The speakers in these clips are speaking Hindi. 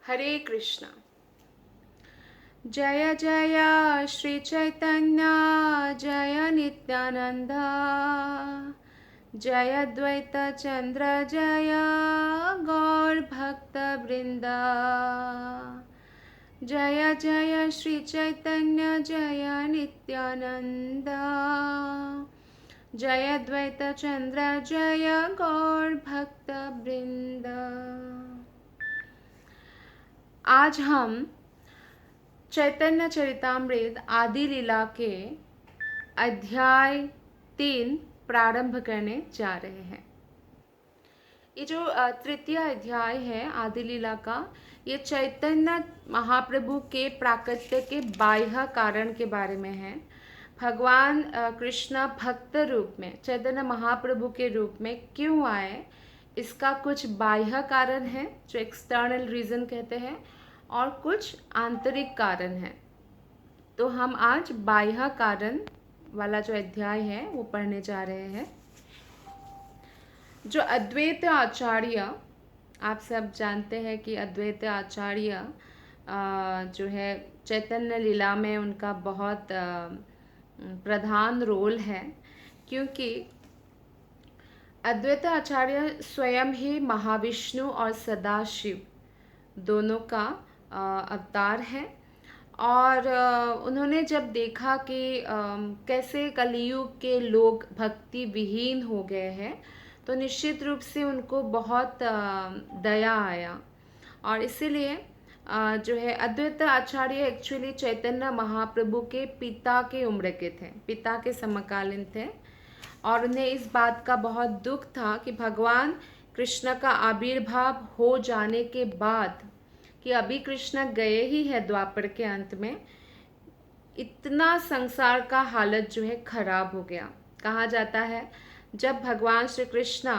हरे कृष्णा। जय जय श्री चैतन्य जय नित्यानंद, जय अद्वैत चंद्र जय गौर भक्त वृंदा। जय जय श्री चैतन्य जय नित्यानंद, जय अद्वैत चंद्र जय गौर भक्त वृंदा। आज हम चैतन्य चरितामृत आदि लीला के अध्याय 3 प्रारंभ करने जा रहे हैं। ये जो तृतीय अध्याय है आदि लीला का, ये चैतन्य महाप्रभु के प्राकट्य के बाह्य कारण के बारे में है। भगवान कृष्ण भक्त रूप में चैतन्य महाप्रभु के रूप में क्यों आए, इसका कुछ बाह्य कारण है जो एक्सटर्नल रीजन कहते हैं, और कुछ आंतरिक कारण है। तो हम आज बाह्य कारण वाला जो अध्याय है वो पढ़ने जा रहे हैं। जो अद्वैत आचार्य, आप सब जानते हैं कि अद्वैत आचार्य जो है चैतन्य लीला में उनका बहुत प्रधान रोल है, क्योंकि अद्वैत आचार्य स्वयं ही महाविष्णु और सदाशिव दोनों का अवतार है। और उन्होंने जब देखा कि कैसे कलियुग के लोग भक्ति विहीन हो गए हैं, तो निश्चित रूप से उनको बहुत दया आया। और इसीलिए जो है अद्वैत आचार्य एक्चुअली चैतन्य महाप्रभु के पिता के उम्र के थे, पिता के समकालीन थे। और उन्हें इस बात का बहुत दुख था कि भगवान कृष्ण का आविर्भाव हो जाने के बाद, कि अभी कृष्ण गए ही है द्वापर के अंत में, इतना संसार का हालत जो है खराब हो गया। कहा जाता है जब भगवान श्री कृष्ण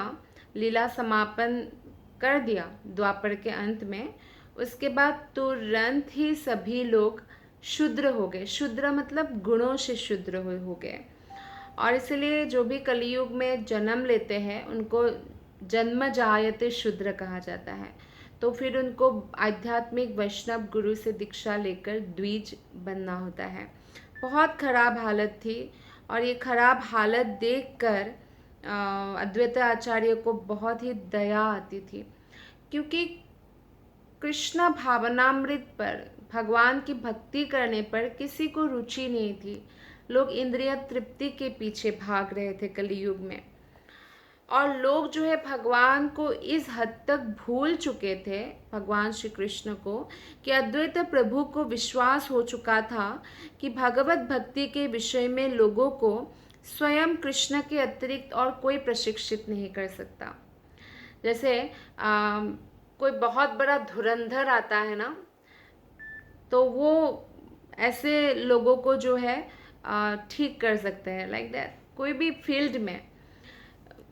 लीला समापन कर दिया द्वापर के अंत में, उसके बाद तुरंत ही सभी लोग शूद्र हो गए। शूद्र मतलब गुणों से शूद्र हो गए। और इसलिए जो भी कलियुग में जन्म लेते हैं उनको जन्म जायते शूद्र कहा जाता है। तो फिर उनको आध्यात्मिक वैष्णव गुरु से दीक्षा लेकर द्विज बनना होता है। बहुत खराब हालत थी, और ये खराब हालत देखकर अद्वैत आचार्य को बहुत ही दया आती थी, क्योंकि कृष्ण भावनामृत पर, भगवान की भक्ति करने पर किसी को रुचि नहीं थी। लोग इंद्रिय तृप्ति के पीछे भाग रहे थे कलियुग में। और लोग जो है भगवान को इस हद तक भूल चुके थे, भगवान श्री कृष्ण को, कि अद्वैत प्रभु को विश्वास हो चुका था कि भगवत भक्ति के विषय में लोगों को स्वयं कृष्ण के अतिरिक्त और कोई प्रशिक्षित नहीं कर सकता। जैसे कोई बहुत बड़ा धुरंधर आता है ना, तो वो ऐसे लोगों को जो है ठीक कर सकते हैं, लाइक दैट। कोई भी फील्ड में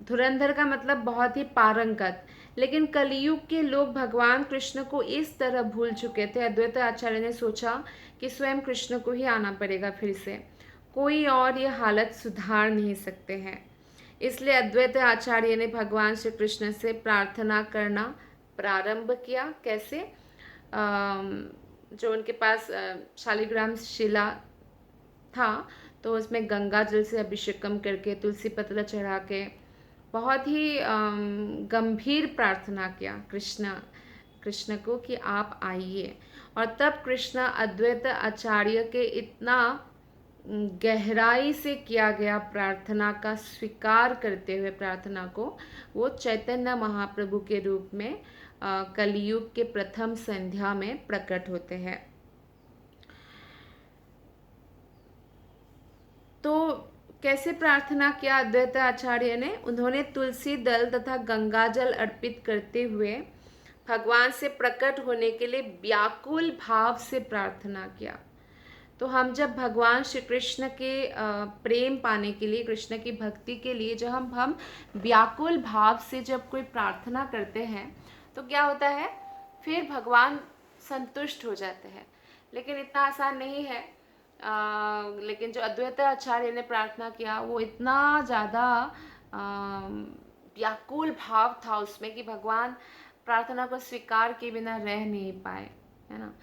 धुरंधर का मतलब बहुत ही पारंगत। लेकिन कलियुग के लोग भगवान कृष्ण को इस तरह भूल चुके थे, अद्वैत आचार्य ने सोचा कि स्वयं कृष्ण को ही आना पड़ेगा फिर से, कोई और ये हालत सुधार नहीं सकते हैं। इसलिए अद्वैत आचार्य ने भगवान श्री कृष्ण से प्रार्थना करना प्रारंभ किया। कैसे? जो उनके पास शालिग्राम शिला था, तो उसमें गंगा जल से अभिषेकम करके, तुलसी पत्र चढ़ा के बहुत ही गंभीर प्रार्थना किया कृष्ण को कि आप आइए। और तब कृष्ण अद्वैत आचार्य के इतना गहराई से किया गया प्रार्थना का स्वीकार करते हुए प्रार्थना को, वो चैतन्य महाप्रभु के रूप में कलियुग के प्रथम संध्या में प्रकट होते हैं। तो कैसे प्रार्थना किया अद्वैत आचार्य ने? उन्होंने तुलसी दल तथा गंगा जल अर्पित करते हुए भगवान से प्रकट होने के लिए व्याकुल भाव से प्रार्थना किया। तो हम जब भगवान श्री कृष्ण के प्रेम पाने के लिए, कृष्ण की भक्ति के लिए जब हम व्याकुल भाव से जब कोई प्रार्थना करते हैं, तो क्या होता है, फिर भगवान संतुष्ट हो जाते हैं। लेकिन इतना आसान नहीं है। लेकिन जो अद्वैत आचार्य ने प्रार्थना किया, वो इतना ज़्यादा व्याकुल भाव था उसमें कि भगवान प्रार्थना को स्वीकार किए बिना रह नहीं पाए, है ना।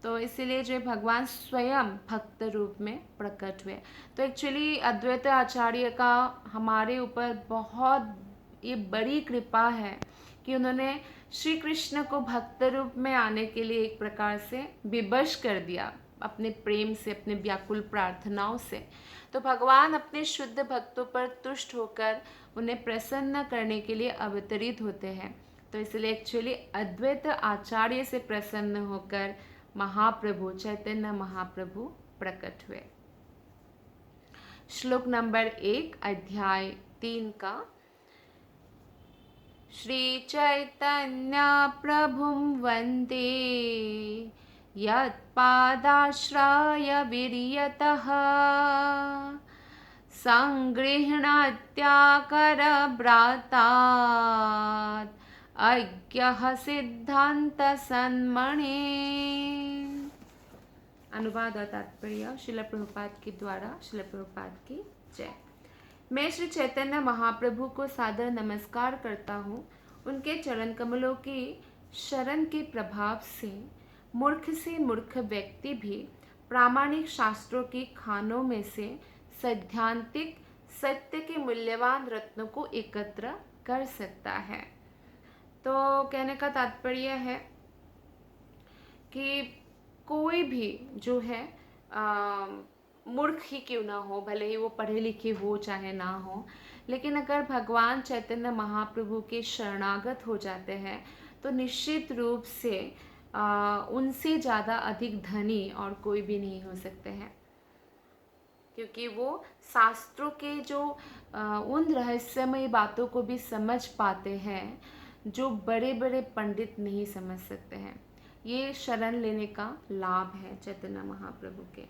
तो इसीलिए जो भगवान स्वयं भक्त रूप में प्रकट हुए। तो एक्चुअली अद्वैत आचार्य का हमारे ऊपर बहुत ये बड़ी कृपा है कि उन्होंने श्री कृष्ण को भक्त रूप में आने के लिए एक प्रकार से विवश कर दिया अपने प्रेम से, अपने व्याकुल प्रार्थनाओं से। तो भगवान अपने शुद्ध भक्तों पर तुष्ट होकर उन्हें प्रसन्न करने के लिए अवतरित होते हैं। तो इसलिए एक्चुअली अद्वैत आचार्य से प्रसन्न होकर महाप्रभु चैतन्य महाप्रभु प्रकट हुए। श्लोक नंबर 1 अध्याय 3 का। श्री चैतन्य प्रभुं वन्दे यत्पादाश्रय विर्यतः संगृह्णात्याकरव्रातात् अज्ञः सिद्धांत सन्मणे। अनुवाद और तात्पर्य श्रील प्रभुपाद के द्वारा। श्रील प्रभुपाद की जय। मैं श्री चैतन्य महाप्रभु को सादर नमस्कार करता हूँ। उनके चरण कमलों की शरण के प्रभाव से मूर्ख व्यक्ति भी प्रामाणिक शास्त्रों की खानों में से सैद्धांतिक सत्य के मूल्यवान रत्नों को एकत्र कर सकता है। तो कहने का तात्पर्य है कि कोई भी जो है मूर्ख ही क्यों ना हो, भले ही वो पढ़े लिखे हो चाहे ना हो, लेकिन अगर भगवान चैतन्य महाप्रभु के शरणागत हो जाते हैं तो निश्चित रूप से उनसे ज़्यादा अधिक धनी और कोई भी नहीं हो सकते हैं, क्योंकि वो शास्त्रों के जो उन रहस्यमयी बातों को भी समझ पाते हैं जो बड़े बड़े पंडित नहीं समझ सकते हैं। ये शरण लेने का लाभ है चैतन्य महाप्रभु के।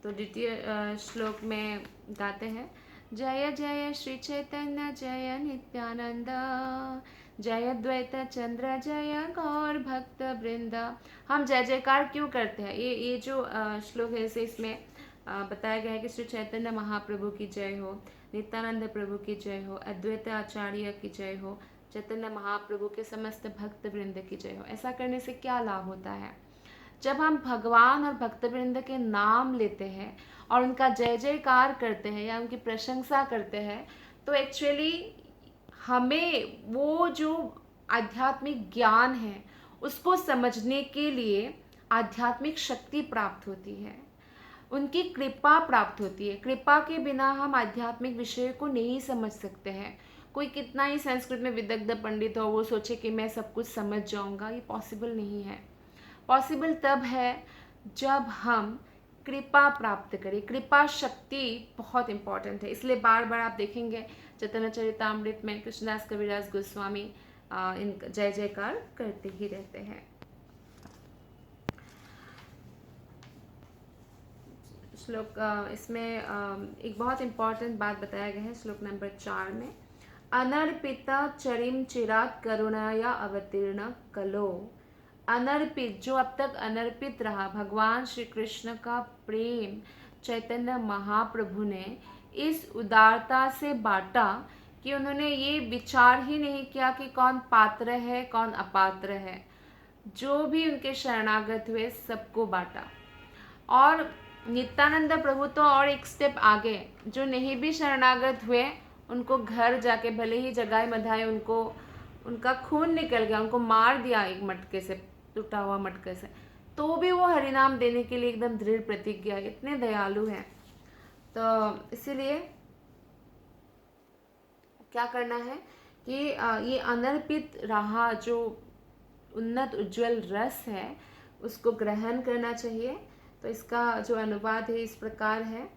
तो द्वितीय श्लोक में गाते हैं, जय जय श्री चैतन्य जय नित्यानंद जय द्वैत चंद्र जय गौर भक्त वृंद। हम जय जयकार क्यों करते हैं? ये जो श्लोक है इसमें बताया गया है कि श्री चैतन्य महाप्रभु की जय हो, नित्यानंद प्रभु की जय हो, अद्वैत आचार्य की जय हो, चैतन्य महाप्रभु के समस्त भक्त वृंद की जय हो। ऐसा करने से क्या लाभ होता है? जब हम भगवान और भक्त वृंद के नाम लेते हैं और उनका जय जयकार करते हैं या उनकी प्रशंसा करते हैं, तो एक्चुअली हमें वो जो आध्यात्मिक ज्ञान है उसको समझने के लिए आध्यात्मिक शक्ति प्राप्त होती है, उनकी कृपा प्राप्त होती है। कृपा के बिना हम आध्यात्मिक विषय को नहीं समझ सकते हैं। कोई कितना ही संस्कृत में विदग्ध पंडित हो, वो सोचे कि मैं सब कुछ समझ जाऊंगा, ये पॉसिबल नहीं है। पॉसिबल तब है जब हम कृपा प्राप्त करें। कृपा शक्ति बहुत इंपॉर्टेंट है, इसलिए बार बार आप देखेंगे चैतन्य चरितामृत में कृष्णदास कविराज गोस्वामी इन जय जयकार करते ही रहते हैं। श्लोक इसमें एक बहुत इंपॉर्टेंट बात बताया गया है श्लोक नंबर 4 में, अनर्पिता चरिम चिरात करुणाया अवतीर्ण कलो। अनर्पित, जो अब तक अनर्पित रहा, भगवान श्री कृष्ण का प्रेम चैतन्य महाप्रभु ने इस उदारता से बांटा कि उन्होंने ये विचार ही नहीं किया कि कौन पात्र है कौन अपात्र है। जो भी उनके शरणागत हुए सबको बांटा। और नित्यानंद प्रभु तो और एक स्टेप आगे, जो नहीं भी शरणागत हुए उनको घर जाके, भले ही जगाए मधाए उनको उनका खून निकल गया, उनको मार दिया एक मटके से, टूटा हुआ मटके से, तो भी वो हरिनाम देने के लिए एकदम दृढ़ प्रतिज्ञा, इतने दयालु हैं। तो इसीलिए क्या करना है कि ये अनर्पित रहा जो उन्नत उज्जवल रस है उसको ग्रहण करना चाहिए। तो इसका जो अनुवाद है इस प्रकार है,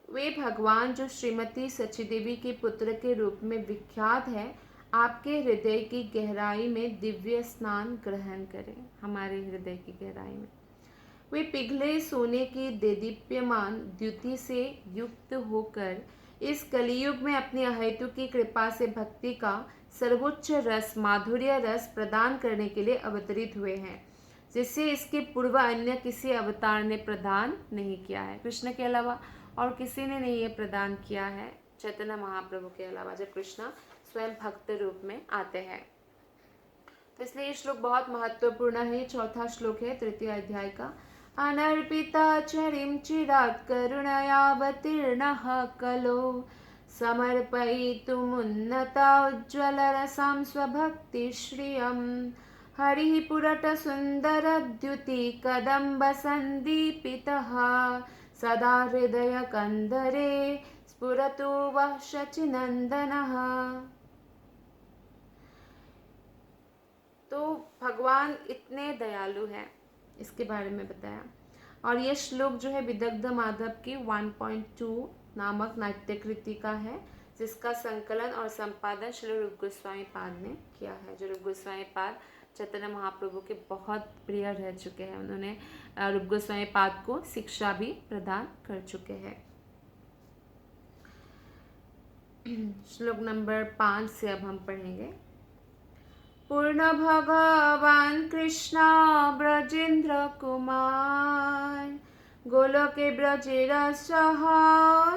वे भगवान जो श्रीमती सचीदेवी के पुत्र के रूप में विख्यात है, आपके हृदय की गहराई में दिव्य स्नान ग्रहण करें। हमारे हृदय की गहराई में वे पिघले सोने की देदीप्यमान द्युति से युक्त होकर इस कलियुग में अपनी अहेतु की कृपा से भक्ति का सर्वोच्च रस, माधुर्य रस प्रदान करने के लिए अवतरित हुए हैं, जिससे इसके पूर्व अन्य किसी अवतार ने प्रदान नहीं किया है। कृष्ण के अलावा और किसी ने नहीं ये प्रदान किया है। चैतन्य महाप्रभु के अलावा, जब कृष्ण स्वयं भक्त रूप में आते हैं। तो इसलिए ये श्लोक बहुत महत्वपूर्ण है। ये चौथा श्लोक है तृतीय अध्याय का। अनर्पिता चरिम चिरात् करुणयावतीर्णः कलो समर्पयितुमुन्नता उज्ज्वलरसां स्वभक्तिश्रियं हरिः पुरटसुन्दरद्युतिकदम्बसन्दीपितः सदा हृदयकन्दरे स्फुरतु वः शचीनन्दनः। तो भगवान इतने दयालु हैं, इसके बारे में बताया। और ये श्लोक जो है विदग्ध माधव की 1.2 नामक नाट्यकृति का है, जिसका संकलन और संपादन श्री रूप गोस्वामी पाद ने किया है, जो रूप गोस्वामी पाद चैतन्य महाप्रभु के बहुत प्रिय रह चुके हैं। उन्होंने रूप गोस्वामी पाद को शिक्षा भी प्रदान कर चुके हैं। श्लोक नंबर 5 से अब हम पढ़ेंगे। पूर्ण भगवान कृष्ण ब्रजेंद्र कुमार गोलोके ब्रजेर सह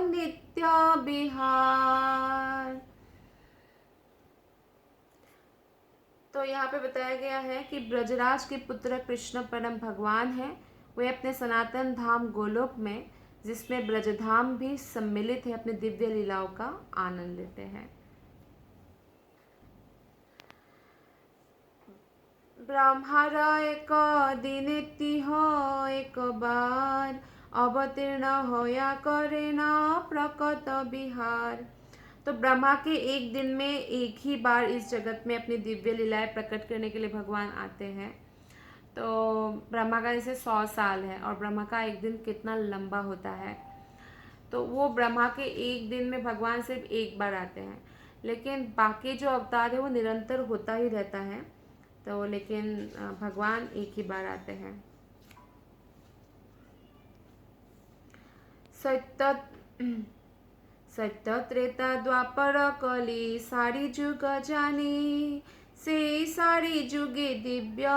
नित्य विहार। तो यहाँ पे बताया गया है कि ब्रजराज के पुत्र कृष्ण परम भगवान हैं। वे अपने सनातन धाम गोलोक में, जिसमें ब्रजधाम भी सम्मिलित है, अपने दिव्य लीलाओं का आनंद लेते हैं। ब्रह्मार एक दिनेति हो एक बार अवतीर्ण होया करे न प्रकट विहार। तो ब्रह्मा के एक दिन में एक ही बार इस जगत में अपनी दिव्य लीलाएं प्रकट करने के लिए भगवान आते हैं। तो ब्रह्मा का जैसे 100 साल है और ब्रह्मा का एक दिन कितना लंबा होता है, तो वो ब्रह्मा के एक दिन में भगवान सिर्फ एक बार आते हैं। लेकिन बाकी जो अवतार है वो निरंतर होता ही रहता है। तो लेकिन भगवान एक ही बार आते हैं। सत्य त्रेता द्वापर कली सारी जुग जानी से सारी जुगे दिव्य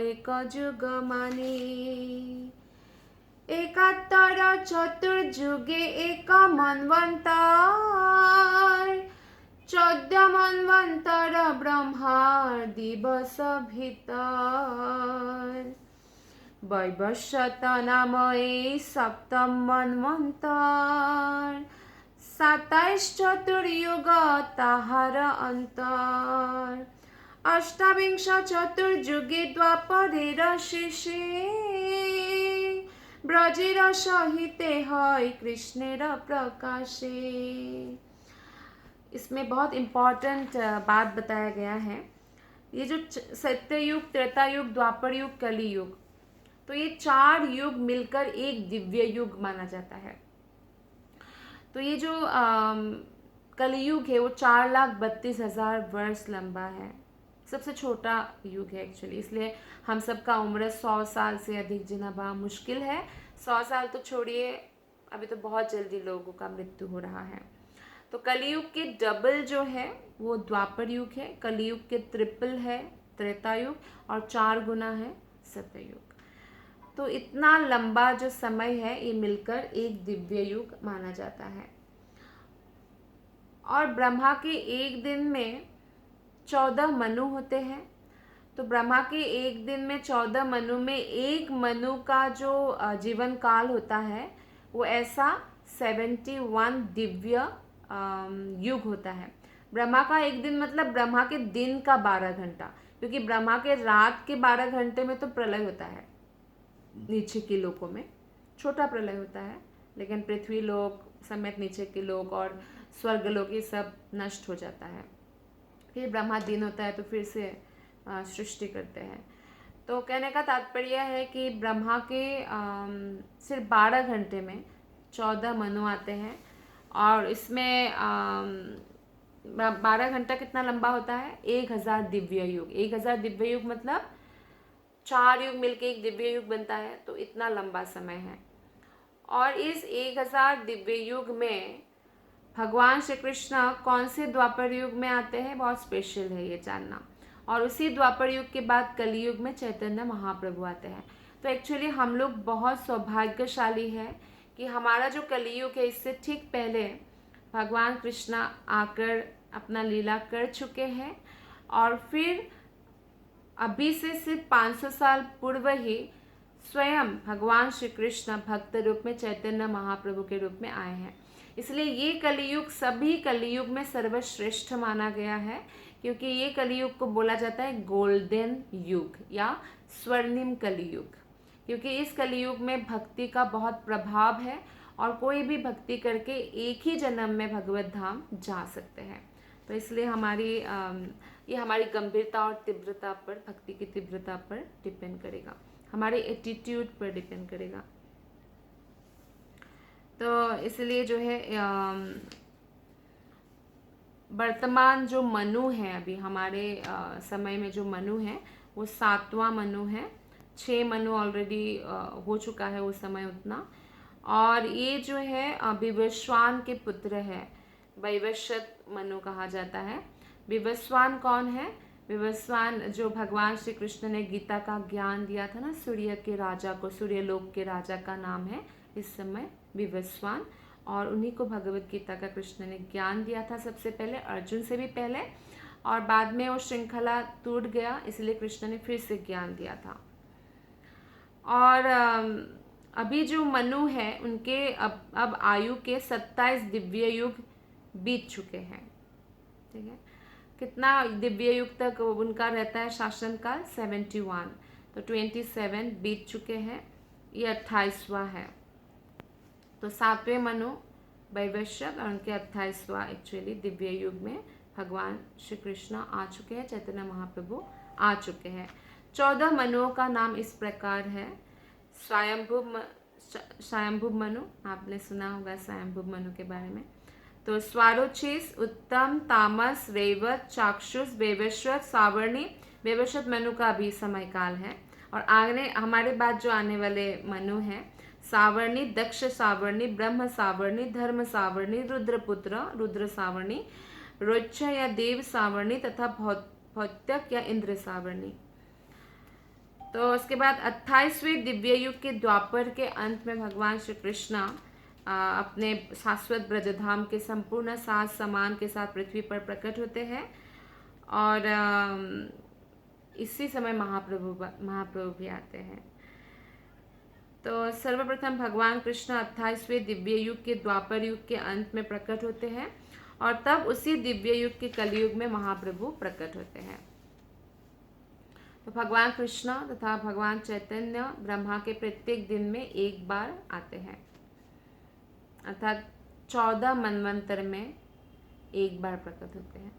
एक जुग मानी। एकात्तर चतुर्जुगे एक मन्वन्तर 14 मन्वन्तर ब्रह्मार दिवस भीतर। वैवस्वत नाम सप्तम मन्वन्तर 27 चतुर्युग ताहार अंतर। अष्टाविंश चतुर्जुगे द्वापरेर शेषे ब्रजेर सहिते है कृष्णेर प्रकाशे। इसमें बहुत इम्पॉर्टेंट बात बताया गया है। ये जो सत्ययुग, त्रेतायुग, द्वापर युग, कली युग, तो ये 4 युग मिलकर एक दिव्य युग माना जाता है। तो ये जो कलियुग है वो 4,32,000 वर्ष लंबा है, सबसे छोटा युग है एक्चुअली। इसलिए हम सब का उम्र 100 साल से अधिक जीना बड़ा मुश्किल है। 100 साल तो छोड़िए, अभी तो बहुत जल्दी लोगों का मृत्यु हो रहा है। तो कलियुग के डबल जो है वो द्वापर युग है, कलियुग के ट्रिपल है त्रेतायुग, और 4 गुना है सत्ययुग। तो इतना लंबा जो समय है ये मिलकर एक दिव्य युग माना जाता है। और ब्रह्मा के एक दिन में 14 मनु होते हैं। तो ब्रह्मा के एक दिन में 14 मनु में एक मनु का जो जीवन काल होता है वो ऐसा 71 दिव्य युग होता है। ब्रह्मा का एक दिन मतलब ब्रह्मा के दिन का 12 घंटा, क्योंकि ब्रह्मा के रात के 12 घंटे में तो प्रलय होता है, नीचे के लोकों में छोटा प्रलय होता है, लेकिन पृथ्वी लोक समेत नीचे के लोक और स्वर्ग लोक ये सब नष्ट हो जाता है। फिर ब्रह्मा दिन होता है तो फिर से सृष्टि करते हैं। तो कहने का तात्पर्य है कि ब्रह्मा के सिर्फ 12 घंटे में 14 मनु आते हैं। और इसमें 12 घंटा कितना लंबा होता है? 1000 दिव्य युग। 1000 दिव्य युग मतलब 4 युग मिलके एक दिव्य युग बनता है, तो इतना लंबा समय है। और इस 1000 दिव्य युग में भगवान श्री कृष्ण कौन से द्वापर युग में आते हैं, बहुत स्पेशल है ये जानना। और उसी द्वापर युग के बाद कलियुग में चैतन्य महाप्रभु आते हैं। तो एक्चुअली हम लोग बहुत सौभाग्यशाली है कि हमारा जो कलियुग है इससे ठीक पहले भगवान कृष्णा आकर अपना लीला कर चुके हैं, और फिर अभी से सिर्फ 500 साल पूर्व ही स्वयं भगवान श्री कृष्ण भक्त रूप में चैतन्य महाप्रभु के रूप में आए हैं। इसलिए ये कलियुग सभी कलियुग में सर्वश्रेष्ठ माना गया है, क्योंकि ये कलियुग को बोला जाता है गोल्डन युग या स्वर्णिम कलियुग, क्योंकि इस कलियुग में भक्ति का बहुत प्रभाव है और कोई भी भक्ति करके एक ही जन्म में भगवत धाम जा सकते हैं। तो इसलिए ये हमारी गंभीरता और तीव्रता पर, भक्ति की तीव्रता पर डिपेंड करेगा, हमारे एटीट्यूड पर डिपेंड करेगा। तो इसलिए जो है वर्तमान जो मनु है, अभी हमारे समय में जो मनु है वो 7वां मनु है। 6 मनु ऑलरेडी हो चुका है उस समय उतना। और ये जो है विवस्वान के पुत्र है, वैवस्वत मनु कहा जाता है। विवस्वान कौन है? विवस्वान जो भगवान श्री कृष्ण ने गीता का ज्ञान दिया था ना सूर्य के राजा को, सूर्यलोक के राजा का नाम है इस समय विवस्वान, और उन्हीं को भगवत गीता का कृष्ण ने ज्ञान दिया था सबसे पहले, अर्जुन से भी पहले, और बाद में वो श्रृंखला टूट गया, इसलिए कृष्ण ने फिर से ज्ञान दिया था। और अभी जो मनु है उनके अब आयु के 27 दिव्य युग बीत चुके हैं। ठीक है, कितना दिव्य युग तक उनका रहता है शासन काल? 71। तो 27 बीत चुके हैं, ये 28वां है। तो 7वें मनु वैवस्वत और उनके 28वां एक्चुअली दिव्य युग में भगवान श्री कृष्ण आ चुके हैं, चैतन्य महाप्रभु आ चुके हैं। 14 मनुओं का नाम इस प्रकार है। स्वयंभुव मनु, आपने सुना होगा स्वयंभुव मनु के बारे में। तो स्वारोचिस, उत्तम, तामस, रेवत, चाक्षुष, वैवस्वत, सावर्णी। वैवस्वत मनु का अभी समय काल है, और आगे हमारे बाद जो आने वाले मनु हैं सावर्णी, दक्ष सावर्णी, ब्रह्म सावर्णी, धर्म सावर्णी, रुद्रपुत्र रुद्र सावर्णी, रोच्छ या देव सावर्णी तथा भौत्यक या इंद्र सावर्णी। तो उसके बाद 28वें दिव्य युग के द्वापर के अंत में भगवान श्री कृष्ण अपने शाश्वत ब्रजधाम के संपूर्ण साज समान के साथ पृथ्वी पर प्रकट होते हैं, और इसी समय महाप्रभु भी आते हैं। तो सर्वप्रथम भगवान कृष्ण 28वें दिव्य युग के द्वापर युग के अंत में प्रकट होते हैं, और तब उसी दिव्य युग के कलयुग में महाप्रभु प्रकट होते हैं। तो भगवान कृष्ण तथा भगवान चैतन्य ब्रह्मा के प्रत्येक दिन में एक बार आते हैं, अर्थात 14 मनवंतर में एक बार प्रकट होते हैं।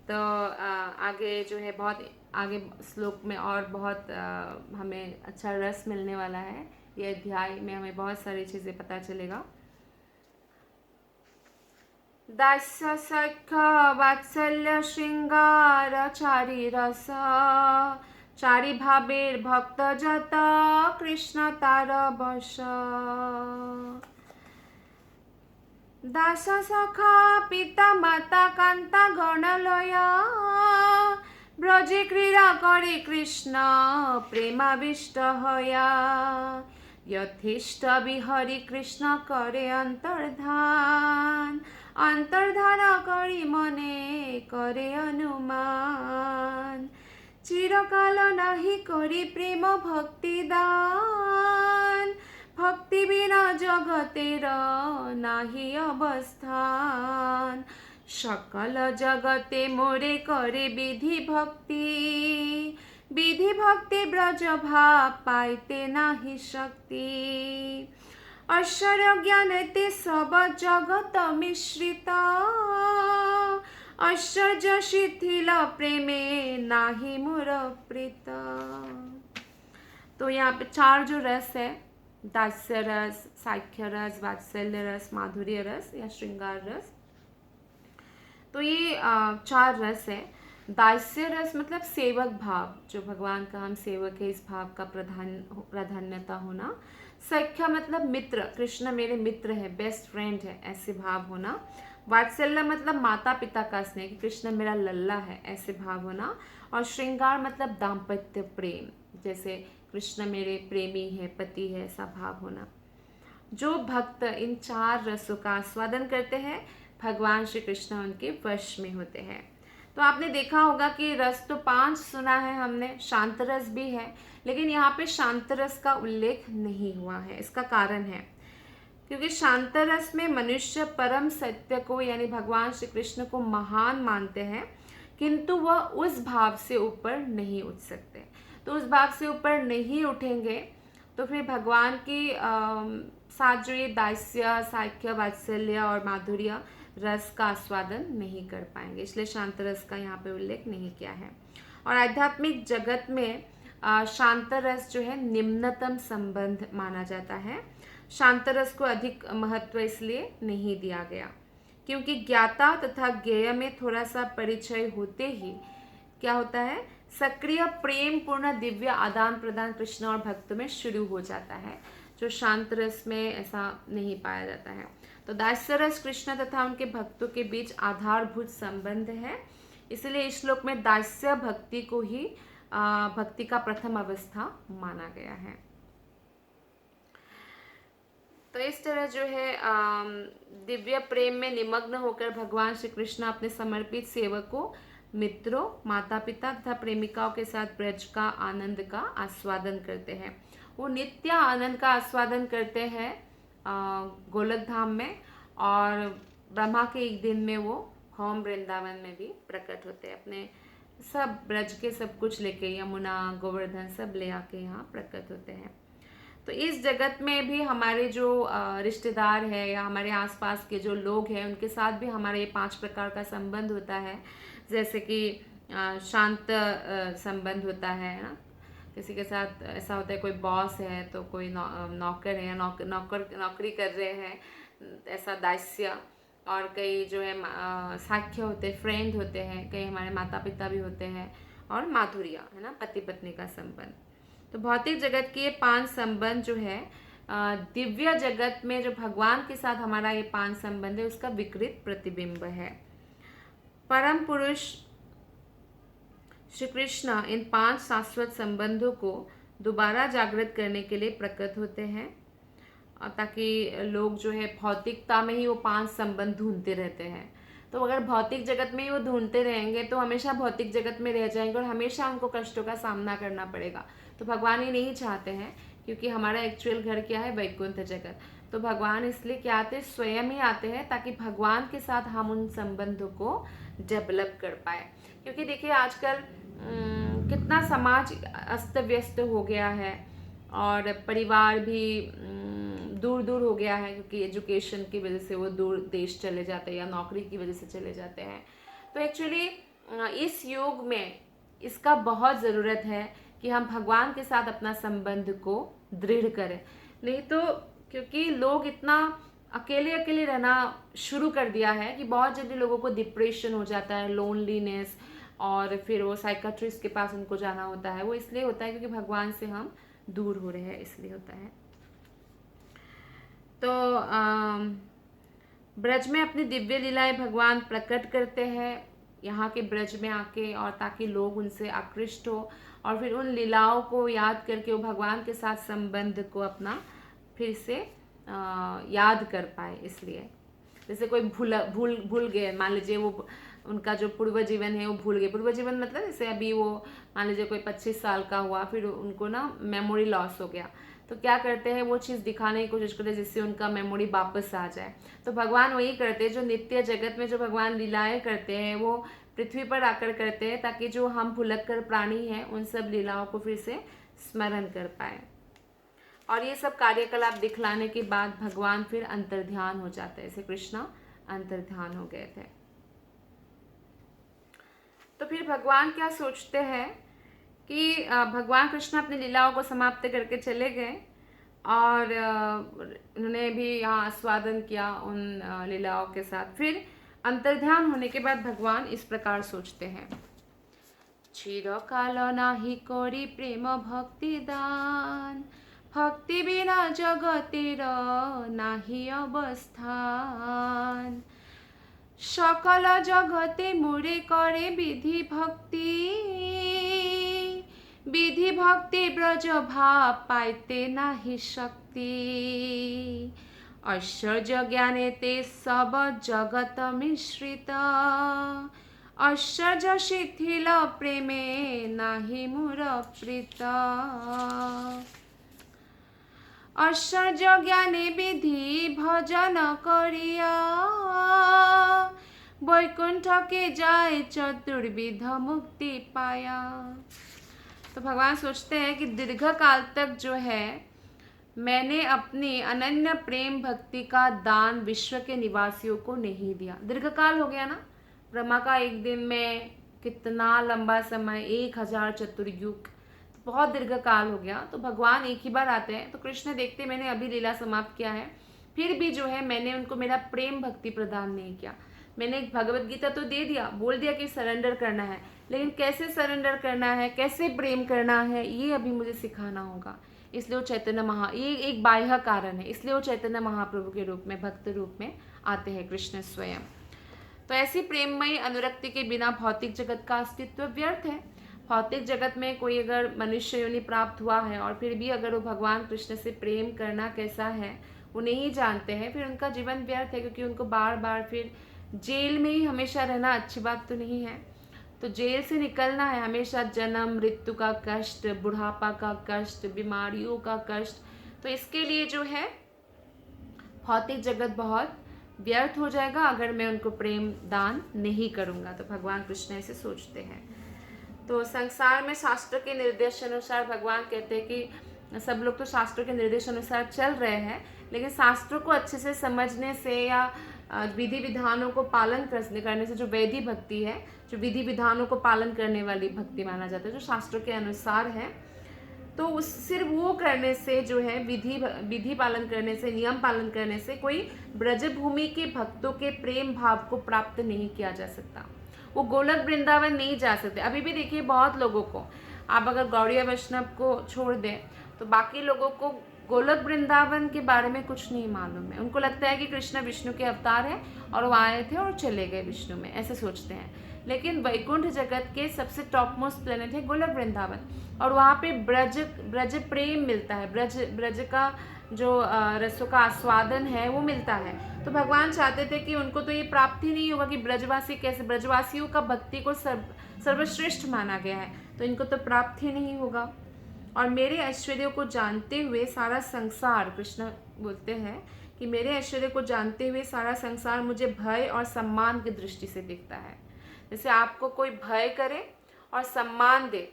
तो आगे जो है बहुत आगे श्लोक में और बहुत हमें अच्छा रस मिलने वाला है। ये अध्याय में हमें बहुत सारी चीज़ें पता चलेगा। दास्य सख्य वात्सल्य श्रृंगार चारी रस, चारी भावेर भक्त जत कृष्ण तार बश। दास सखा पिता माता कांता गणलय, ब्रजे क्रीड़ा करे कृष्ण प्रेमाविष्ट हया। यथेष्ट बिहरि कृष्ण करे अंतर्धान, अंतर्धान करी मने करे अनुमान। चिरकाल नाही करी प्रेम भक्ति दान, भक्ति बिना जगतेर नाही अवस्थान। सकल जगते मोरे करे विधि भक्ति, विधि भक्ति ब्रज भाव पाइते नाही शक्ति। ऐश्वर्य ज्ञान ते सब जगत मिश्रित, ऐश्वर्य शिथिल प्रेमे नाही मोर प्रीत। तो यहाँ पे 4 जो रस है, दास्य रस, साख्य रस, वात्सल्य रस, माधुर्य रस या श्रृंगार रस, तो ये 4 रस है। दास्य रस मतलब सेवक भाव, जो भगवान का हम सेवक है, इस भाव का प्राधान्यता होना। सख्य मतलब मित्र, कृष्ण मेरे मित्र है, बेस्ट फ्रेंड है, ऐसे भाव होना। वात्सल्य मतलब माता पिता का स्नेह, कि कृष्ण मेरा लल्ला है, ऐसे भाव होना। और श्रृंगार मतलब दाम्पत्य प्रेम, जैसे कृष्ण मेरे प्रेमी है, पति है, ऐसा भाव होना। जो भक्त इन 4 रसों का आस्वादन करते हैं, भगवान श्री कृष्ण उनके वश में होते हैं। तो आपने देखा होगा कि रस तो 5 सुना है हमने, शांत रस भी है, लेकिन यहाँ पे शांत रस का उल्लेख नहीं हुआ है। इसका कारण है क्योंकि शांत रस में मनुष्य परम सत्य को यानी भगवान श्री कृष्ण को महान मानते हैं, किंतु वह उस भाव से ऊपर नहीं उठ सकते। तो उस भाव से ऊपर नहीं उठेंगे तो फिर भगवान की साथ जो ये दास्य, साख्य, वात्सल्य और माधुर्य रस का आस्वादन नहीं कर पाएंगे। इसलिए शांत रस का यहाँ पे उल्लेख नहीं किया है। और आध्यात्मिक जगत में शांत रस जो है निम्नतम संबंध माना जाता है। शांत रस को अधिक महत्व इसलिए नहीं दिया गया क्योंकि ज्ञाता तथा ज्ञेय में थोड़ा सा परिचय होते ही क्या होता है, सक्रिय प्रेम पूर्ण दिव्य आदान प्रदान कृष्ण और भक्त में शुरू हो जाता है, जो शांत रस में ऐसा नहीं पाया जाता है। तो दास्य रस कृष्ण तथा उनके भक्तों के बीच आधारभूत संबंध है, इसलिए इस श्लोक में दास्य भक्ति को ही भक्ति का प्रथम अवस्था माना गया है। तो इस तरह जो है दिव्य प्रेम में निमग्न होकर भगवान श्री कृष्ण अपने समर्पित सेवकों, मित्रों, माता पिता तथा प्रेमिकाओं के साथ ब्रज का आनंद का आस्वादन करते हैं। वो नित्य आनंद का आस्वादन करते हैं गोलक धाम में, और ब्रह्मा के एक दिन में वो होम वृंदावन में भी प्रकट होते हैं। अपने सब ब्रज के सब कुछ लेके, यमुना, गोवर्धन सब ले आके यहाँ प्रकट होते हैं। तो इस जगत में भी हमारे जो रिश्तेदार है या हमारे आसपास के जो लोग हैं, उनके साथ भी हमारे ये 5 प्रकार का संबंध होता है। जैसे कि शांत संबंध होता है ना, किसी के साथ ऐसा होता है, कोई बॉस है तो कोई नौकर है, नौकरी कर रहे हैं, ऐसा दास्य। और कई जो है साख्य होते हैं, फ्रेंड होते हैं, कई हमारे माता पिता भी होते हैं, और माधुर्य है ना, पति पत्नी का संबंध। तो भौतिक जगत के ये 5 संबंध जो है दिव्य जगत में जो भगवान के साथ हमारा ये 5 संबंध है, उसका विकृत प्रतिबिंब है। परम पुरुष श्री कृष्ण इन 5 शाश्वत संबंधों को दोबारा जागृत करने के लिए प्रकट होते हैं, ताकि लोग जो है भौतिकता में ही वो 5 संबंध ढूंढते रहते हैं। तो अगर भौतिक जगत में ही वो ढूंढते रहेंगे तो हमेशा भौतिक जगत में रह जाएंगे और हमेशा उनको कष्टों का सामना करना पड़ेगा। तो भगवान ये नहीं चाहते हैं, क्योंकि हमारा एक्चुअल घर क्या है, वैकुंठ जगत। तो भगवान इसलिए क्या आते हैं, स्वयं ही आते हैं, ताकि भगवान के साथ हम उन संबंधों को डेवलप कर पाए। क्योंकि देखिए आजकल कितना समाज अस्त व्यस्त हो गया है, और परिवार भी दूर दूर हो गया है, क्योंकि एजुकेशन की वजह से वो दूर देश चले जाते हैं या नौकरी की वजह से चले जाते हैं। तो एक्चुअली इस युग में इसका बहुत ज़रूरत है कि हम भगवान के साथ अपना संबंध को दृढ़ करें। नहीं तो क्योंकि लोग इतना अकेले अकेले रहना शुरू कर दिया है कि बहुत जल्दी लोगों को डिप्रेशन हो जाता है, लोनलीनेस, और फिर वो साइकाट्रिस्ट के पास उनको जाना होता है। वो इसलिए होता है क्योंकि भगवान से हम दूर हो रहे हैं, इसलिए होता है। तो ब्रज में अपनी दिव्य लीलाएं भगवान प्रकट करते हैं यहाँ के ब्रज में आके, और ताकि लोग उनसे आकृष्ट हो और फिर उन लीलाओं को याद करके वो भगवान के साथ संबंध को अपना फिर से याद कर पाए। इसलिए जैसे कोई भूल गए, मान लीजिए वो उनका जो पूर्व जीवन है वो भूल गए। पूर्व जीवन मतलब जैसे अभी वो मान लीजिए कोई 25 साल का हुआ, फिर उनको ना मेमोरी लॉस हो गया, तो क्या करते हैं, वो चीज़ दिखाने की कोशिश करते हैं जिससे उनका मेमोरी वापस आ जाए। तो भगवान वही करते हैं, जो नित्य जगत में जो भगवान लीलाएं करते हैं वो पृथ्वी पर आकर करते हैं, ताकि जो हम भुलक्कर प्राणी हैं उन सब लीलाओं को फिर से स्मरण कर पाए। और ये सब कार्यकलाप दिखलाने के बाद भगवान फिर अंतर्ध्यान हो जाते हैं, जैसे कृष्णा अंतर्ध्यान हो गए थे। तो फिर भगवान क्या सोचते हैं कि भगवान कृष्ण अपनी लीलाओं को समाप्त करके चले गए, और उन्होंने भी यहाँ आस्वादन किया उन लीलाओं के साथ। फिर अंतर्ध्यान होने के बाद भगवान इस प्रकार सोचते हैं, चिरकाल नाही करी प्रेम भक्ति दान, भक्ति बिना जगतेर नाही अवस्थान, सकल जगते मोरे करे विधि भक्ति, विधि भक्ति ब्रज भाव पाइते नाही शक्ति। ऐश्वर्य ज्ञाने ते सब जगत मिश्रित। ऐश्वर्य शिथिल प्रेमे नाही मूर प्रीत। ऐश्वर्य ज्ञाने विधि भजन करिया। वैकुंठ के जाए चतुर्विध मुक्ति पाया। तो भगवान सोचते हैं कि दीर्घ काल तक जो है मैंने अपनी अनन्य प्रेम भक्ति का दान विश्व के निवासियों को नहीं दिया। दीर्घ काल हो गया ना, ब्रह्मा का एक दिन में कितना लंबा समय, 1000 चतुर्युग, बहुत दीर्घ काल हो गया। तो भगवान एक ही बार आते हैं। तो कृष्ण देखते मैंने अभी लीला समाप्त किया है, फिर भी जो है मैंने उनको मेरा प्रेम भक्ति प्रदान नहीं किया। मैंने एक भगवत गीता तो दे दिया, बोल दिया कि सरेंडर करना है, लेकिन कैसे सरेंडर करना है, कैसे प्रेम करना है, ये अभी मुझे सिखाना होगा। इसलिए वो चैतन्य ये एक बाह्य कारण है, इसलिए वो चैतन्य महाप्रभु के रूप में, भक्त रूप में आते हैं कृष्ण स्वयं। तो ऐसी प्रेममयी अनुरक्ति के बिना भौतिक जगत का अस्तित्व व्यर्थ है। भौतिक जगत में कोई अगर मनुष्य योनि प्राप्त हुआ है और फिर भी अगर वो भगवान कृष्ण से प्रेम करना कैसा है वो नहीं जानते हैं, फिर उनका जीवन व्यर्थ है, क्योंकि उनको बार बार फिर जेल में ही हमेशा रहना अच्छी बात तो नहीं है। तो जेल से निकलना है, हमेशा जन्म मृत्यु का कष्ट, बुढ़ापा का कष्ट, बीमारियों का कष्ट। तो इसके लिए जो है भौतिक जगत बहुत व्यर्थ हो जाएगा अगर मैं उनको प्रेम दान नहीं करूँगा। तो भगवान कृष्ण ऐसे सोचते हैं। तो संसार में शास्त्र के निर्देश अनुसार भगवान कहते हैं कि सब लोग तो शास्त्रों के निर्देश अनुसार चल रहे हैं, लेकिन शास्त्रों को अच्छे से समझने से या विधि विधानों को पालन करने से, जो वैधि भक्ति है, जो विधि विधानों को पालन करने वाली भक्ति माना जाता है, जो शास्त्रों के अनुसार है, तो उस सिर्फ वो करने से जो है विधि पालन करने से, नियम पालन करने से कोई ब्रजभूमि के भक्तों के प्रेम भाव को प्राप्त नहीं किया जा सकता। वो गोलक वृंदावन नहीं जा सकते। अभी भी देखिए बहुत लोगों को, आप अगर गौड़िया वैष्णव को छोड़ दें तो बाकी लोगों को गोलक वृंदावन के बारे में कुछ नहीं मालूम है। उनको लगता है कि कृष्ण विष्णु के अवतार है और वो आए थे और चले गए विष्णु में, ऐसे सोचते हैं। लेकिन वैकुंठ जगत के सबसे टॉप मोस्ट प्लेनेट है गोलक वृंदावन, और वहाँ पे ब्रज प्रेम मिलता है, ब्रज का जो रसों का आस्वादन है वो मिलता है। तो भगवान चाहते थे कि उनको तो ये प्राप्ति नहीं होगा कि ब्रजवासी कैसे, ब्रजवासियों का भक्ति को सर्वश्रेष्ठ माना गया है, तो इनको तो प्राप्त ही नहीं होगा। और मेरे ऐश्वर्य को जानते हुए सारा संसार, कृष्ण बोलते हैं कि मेरे ऐश्वर्य को जानते हुए सारा संसार मुझे भय और सम्मान की दृष्टि से देखता है। जैसे आपको कोई भय करे और सम्मान दे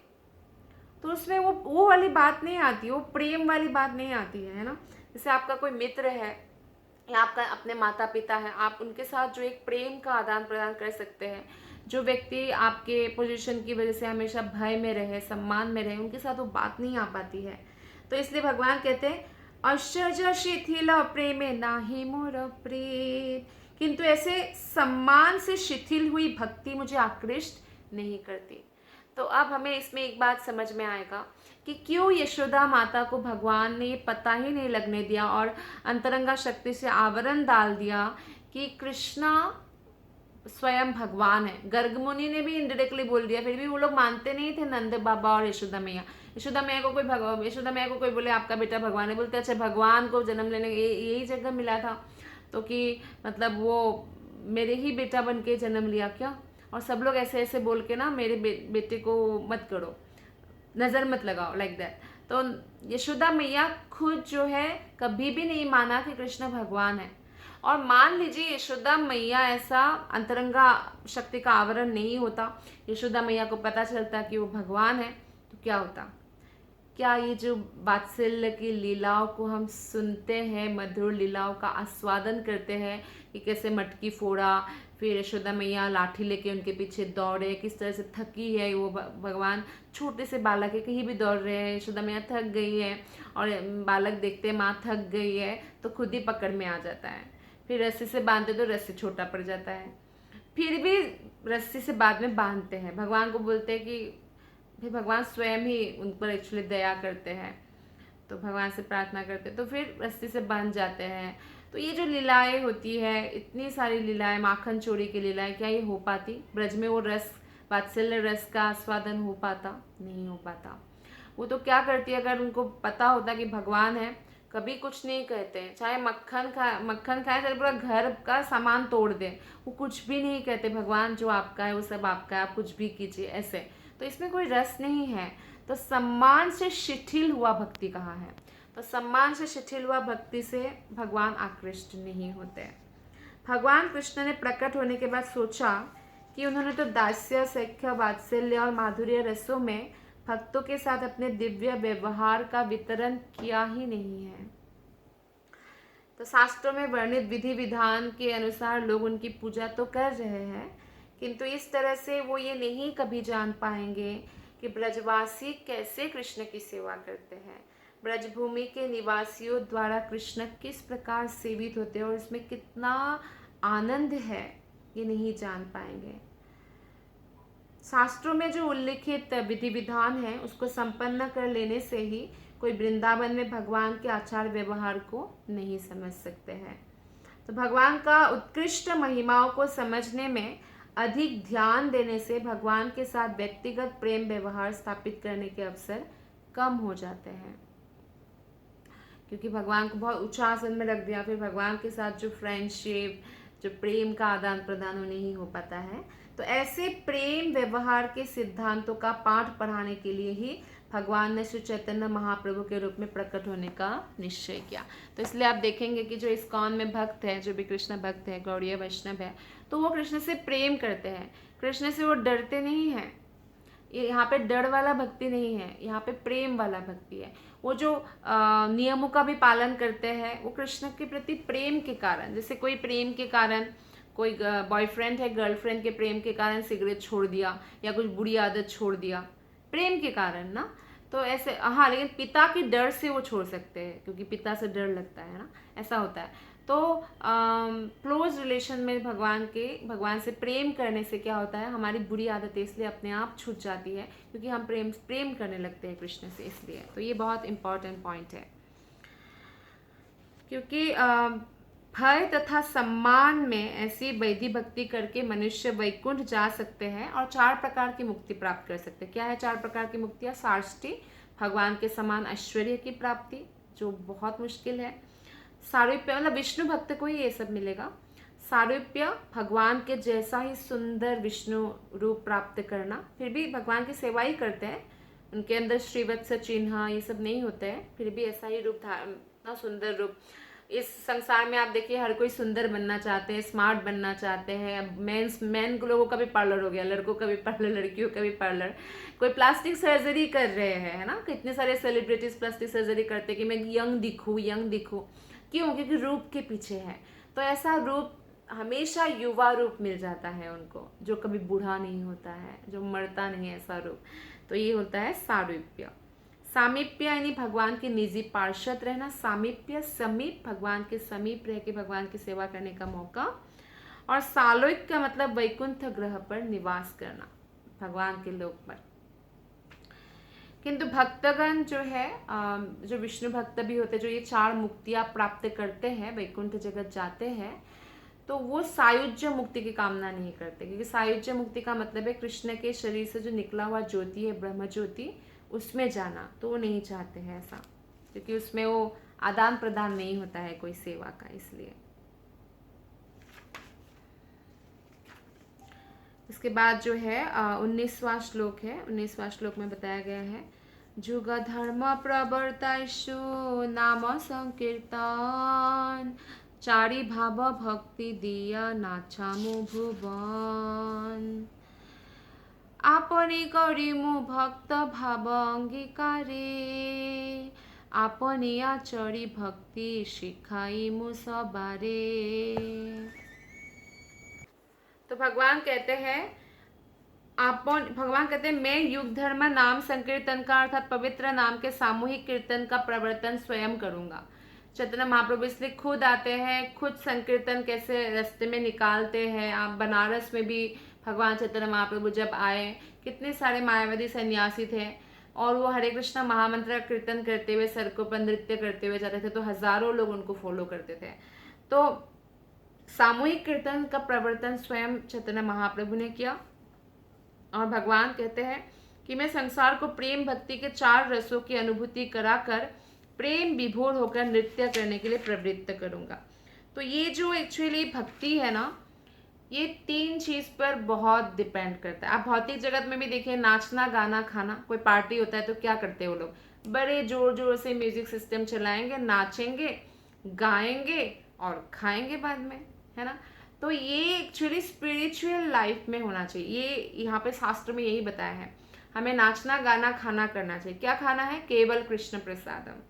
तो उसमें वो वाली बात नहीं आती, वो प्रेम वाली बात नहीं आती है ना। जैसे आपका कोई मित्र है या आपका अपने माता पिता है, आप उनके साथ जो एक प्रेम का आदान प्रदान कर सकते हैं। जो व्यक्ति आपके पोजीशन की वजह से हमेशा भय में रहे, सम्मान में रहे, उनके साथ वो बात नहीं आ पाती है। तो इसलिए भगवान कहते हैं ऐश्वर्य शिथिल प्रेमे नाही मोर प्रीत, किंतु ऐसे सम्मान से शिथिल हुई भक्ति मुझे आकृष्ट नहीं करती। तो अब हमें इसमें एक बात समझ में आएगा कि क्यों यशोदा माता को भगवान ने ये पता ही नहीं लगने दिया और अंतरंगा शक्ति से आवरण डाल दिया कि कृष्णा स्वयं भगवान है। गर्ग मुनि ने भी इनडायरेक्टली बोल दिया, फिर भी वो लोग मानते नहीं थे, नंद बाबा और यशोदा मैया। यशोदा मैया को कोई बोले आपका बेटा भगवान है, बोलते अच्छा भगवान को जन्म लेने यही जगह मिला था, तो कि मतलब वो मेरे ही बेटा बन के जन्म लिया क्या। और सब लोग ऐसे ऐसे बोल के ना मेरे बेटे को मत करो, नज़र मत लगाओ, लाइक दैट। तो यशोदा मैया खुद जो है कभी भी नहीं माना कि कृष्ण भगवान है। और मान लीजिए यशोदा मैया ऐसा अंतरंगा शक्ति का आवरण नहीं होता, यशोदा मैया को पता चलता कि वो भगवान है, तो क्या होता। क्या ये जो वात्सल्य की लीलाओं को हम सुनते हैं, मधुर लीलाओं का आस्वादन करते हैं कि कैसे मटकी फोड़ा, फिर यशोदा मैया लाठी लेके उनके पीछे दौड़े, किस तरह से थकी है वो भगवान, छोटे से बालक है कहीं भी दौड़ रहे हैं, यशोदा मैया थक गई है और बालक देखते माँ थक गई है तो खुद ही पकड़ में आ जाता है, फिर रस्सी से बांधते तो रस्सी छोटा पड़ जाता है, फिर भी रस्सी से बाद में बांधते हैं। भगवान को बोलते हैं कि फिर भगवान स्वयं ही उन पर एक्चुअली दया करते हैं, तो भगवान से प्रार्थना करते हैं तो फिर रस्सी से बांध जाते हैं। तो ये जो लीलाएं होती है, इतनी सारी लीलाएं, माखन चोरी की लीलाएं, क्या ये हो पाती ब्रज में? वो रस, वात्सल्य रस का आस्वादन हो पाता? नहीं हो पाता। वो तो क्या करती है, अगर उनको पता होता कि भगवान है, कभी कुछ नहीं कहते हैं। चाहे मक्खन खाए, चाहे पूरा घर का सामान तोड़ दे, वो कुछ भी नहीं कहते, भगवान जो आपका है वो सब आपका है, आप कुछ भी कीजिए ऐसे। तो इसमें कोई रस नहीं है। तो सम्मान से शिथिल हुआ भक्ति कहाँ है? तो सम्मान से शिथिल हुआ भक्ति से भगवान आकृष्ट नहीं होते। भगवान कृष्ण ने प्रकट होने के बाद सोचा कि उन्होंने तो दास्य, सख्य, वात्सल्य और माधुर्य रसों में भक्तों के साथ अपने दिव्य व्यवहार का वितरण किया ही नहीं है। तो शास्त्रों में वर्णित विधि विधान के अनुसार लोग उनकी पूजा तो कर रहे हैं, किंतु इस तरह से वो ये नहीं कभी जान पाएंगे कि ब्रजवासी कैसे कृष्ण की सेवा करते हैं, ब्रजभूमि के निवासियों द्वारा कृष्ण किस प्रकार सेवित होते हैं और इसमें कितना आनंद है, ये नहीं जान पाएंगे। शास्त्रों में जो उल्लिखित विधि विधान है उसको संपन्न कर लेने से ही कोई वृंदावन में भगवान के आचार व्यवहार को नहीं समझ सकते हैं। तो भगवान का उत्कृष्ट महिमाओं को समझने में अधिक ध्यान देने से भगवान के साथ व्यक्तिगत प्रेम व्यवहार स्थापित करने के अवसर कम हो जाते हैं, क्योंकि भगवान को बहुत ऊंचा आसन में रख दिया, फिर भगवान के साथ जो फ्रेंडशिप, जो प्रेम का आदान प्रदान वो नहीं हो पाता है। तो ऐसे प्रेम व्यवहार के सिद्धांतों का पाठ पढ़ाने के लिए ही भगवान ने श्री चैतन्य महाप्रभु के रूप में प्रकट होने का निश्चय किया। तो इसलिए आप देखेंगे कि जो इस्कॉन में भक्त है, जो भी कृष्ण भक्त है, गौड़ीय वैष्णव है, तो वो कृष्ण से प्रेम करते हैं, कृष्ण से वो डरते नहीं हैं। यहाँ पे डर वाला भक्ति नहीं है, यहाँ पे प्रेम वाला भक्ति है। वो जो नियमों का भी पालन करते हैं, वो कृष्ण के प्रति प्रेम के कारण, जैसे कोई प्रेम के कारण, कोई बॉयफ्रेंड है, गर्लफ्रेंड के प्रेम के कारण सिगरेट छोड़ दिया या कुछ बुरी आदत छोड़ दिया, प्रेम के कारण ना, तो ऐसे हाँ, लेकिन पिता के डर से वो छोड़ सकते हैं, क्योंकि पिता से डर लगता है ना, ऐसा होता है। तो क्लोज रिलेशन में भगवान से प्रेम करने से क्या होता है, हमारी बुरी आदतें इसलिए अपने आप छूट जाती है, क्योंकि हम प्रेम करने लगते हैं कृष्ण से, इसलिए। तो ये बहुत इंपॉर्टेंट पॉइंट है, क्योंकि भय तथा सम्मान में ऐसी वैधि भक्ति करके मनुष्य वैकुंठ जा सकते हैं और 4 प्रकार की मुक्ति प्राप्त कर सकते हैं। क्या है 4 प्रकार की मुक्तियाँ? सार्ष्टी, भगवान के समान ऐश्वर्य की प्राप्ति, जो बहुत मुश्किल है। सारूप्य, मतलब विष्णु भक्त को ही ये सब मिलेगा। सारूप्य, भगवान के जैसा ही सुंदर विष्णु रूप प्राप्त करना, फिर भी भगवान की सेवा ही करते हैं, उनके अंदर श्रीवत्स चिन्ह ये सब नहीं होते हैं, फिर भी ऐसा ही रूप धारण, इतना सुंदर रूप। इस संसार में आप देखिए हर कोई सुंदर बनना चाहते हैं, स्मार्ट बनना चाहते हैं। मैन लोगों का भी पार्लर हो गया, लड़कों का भी पार्लर, लड़कियों का भी पार्लर। कोई प्लास्टिक सर्जरी कर रहे हैं, है ना, कितने सारे सेलिब्रिटीज प्लास्टिक सर्जरी करते हैं कि मैं यंग दिखूं। क्यों? क्योंकि रूप के पीछे है। तो ऐसा रूप हमेशा युवा रूप मिल जाता है उनको, जो कभी बूढ़ा नहीं होता है, जो मरता नहीं है, ऐसा रूप। तो ये होता है सारूप्य। सामीप्य यानी भगवान के निजी पार्षद रहना, सामीप्य समीप, भगवान के समीप रह के भगवान की सेवा करने का मौका। और सालोक का मतलब वैकुंठ ग्रह पर निवास करना, भगवान के लोक पर। किंतु भक्तगण जो है, जो विष्णु भक्त भी होते, जो ये 4 मुक्तियाँ प्राप्त करते हैं, वैकुंठ जगत जाते हैं, तो वो सायुज्य मुक्ति की कामना नहीं करते, क्योंकि सायुज्य मुक्ति का मतलब है कृष्ण के शरीर से जो निकला हुआ ज्योति है, ब्रह्म ज्योति, उसमें जाना। तो वो नहीं चाहते हैं ऐसा, क्योंकि उसमें वो आदान प्रदान नहीं होता है कोई सेवा का, इसलिए। इसके बाद जो है 19वां श्लोक है। 19वां श्लोक में बताया गया है, जुग धर्म प्रवर्तयिषु नाम संकीर्तन चारि भाव भक्ति दिया नाचामु भुवन। आपने करिमु भक्त भाव अंगीकारे आपने आचरी भक्ति शिखाइमु सबारे। तो भगवान कहते हैं मैं युग धर्म नाम संकीर्तन का अर्थात पवित्र नाम के सामूहिक कीर्तन का प्रवर्तन स्वयं करूंगा। चैतन्य महाप्रभु इसलिए खुद आते हैं, खुद संकीर्तन कैसे रास्ते में निकालते हैं। आप बनारस में भी भगवान चैतन्य महाप्रभु जब आए, कितने सारे मायावादी सन्यासी थे और वो हरे कृष्णा महामंत्र का कीर्तन करते हुए सड़कों पर नृत्य करते हुए जाते थे, तो हजारों लोग उनको फॉलो करते थे। तो सामूहिक कीर्तन का प्रवर्तन स्वयं चैतन्य महाप्रभु ने किया। और भगवान कहते हैं कि मैं संसार को प्रेम भक्ति के 4 रसों की अनुभूति कराकर प्रेम विभोर होकर नृत्य करने के लिए प्रवृत्त करूंगा। तो ये जो एक्चुअली भक्ति है ना, ये 3 चीज पर बहुत डिपेंड करता है। आप भौतिक जगत में भी देखिए, नाचना गाना खाना, कोई पार्टी होता है तो क्या करते हैं वो लोग, बड़े जोर जोर से म्यूजिक सिस्टम चलाएंगे, नाचेंगे, गाएंगे और खाएंगे बाद में, है ना। तो ये एक्चुअली स्पिरिचुअल लाइफ में होना चाहिए। ये यहाँ पे शास्त्र में यही बताया है, हमें नाचना गाना खाना करना चाहिए। क्या खाना है? केवल कृष्ण प्रसादम।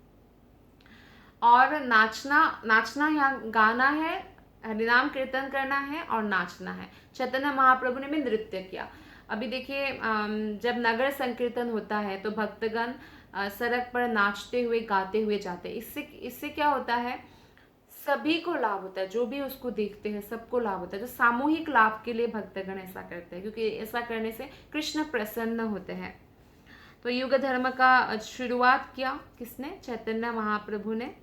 और नाचना या गाना है, हरिनाम कीर्तन करना है और नाचना है। चैतन्य महाप्रभु ने भी नृत्य किया। अभी देखिए, जब नगर संकीर्तन होता है तो भक्तगण सड़क पर नाचते हुए गाते हुए जाते हैं। इससे क्या होता है, सभी को लाभ होता है, जो भी उसको देखते हैं सबको लाभ होता है। जो सामूहिक लाभ के लिए भक्तगण ऐसा करते हैं, क्योंकि ऐसा करने से कृष्ण प्रसन्न होते हैं। तो युग धर्म का शुरुआत किया किसने? चैतन्य महाप्रभु ने।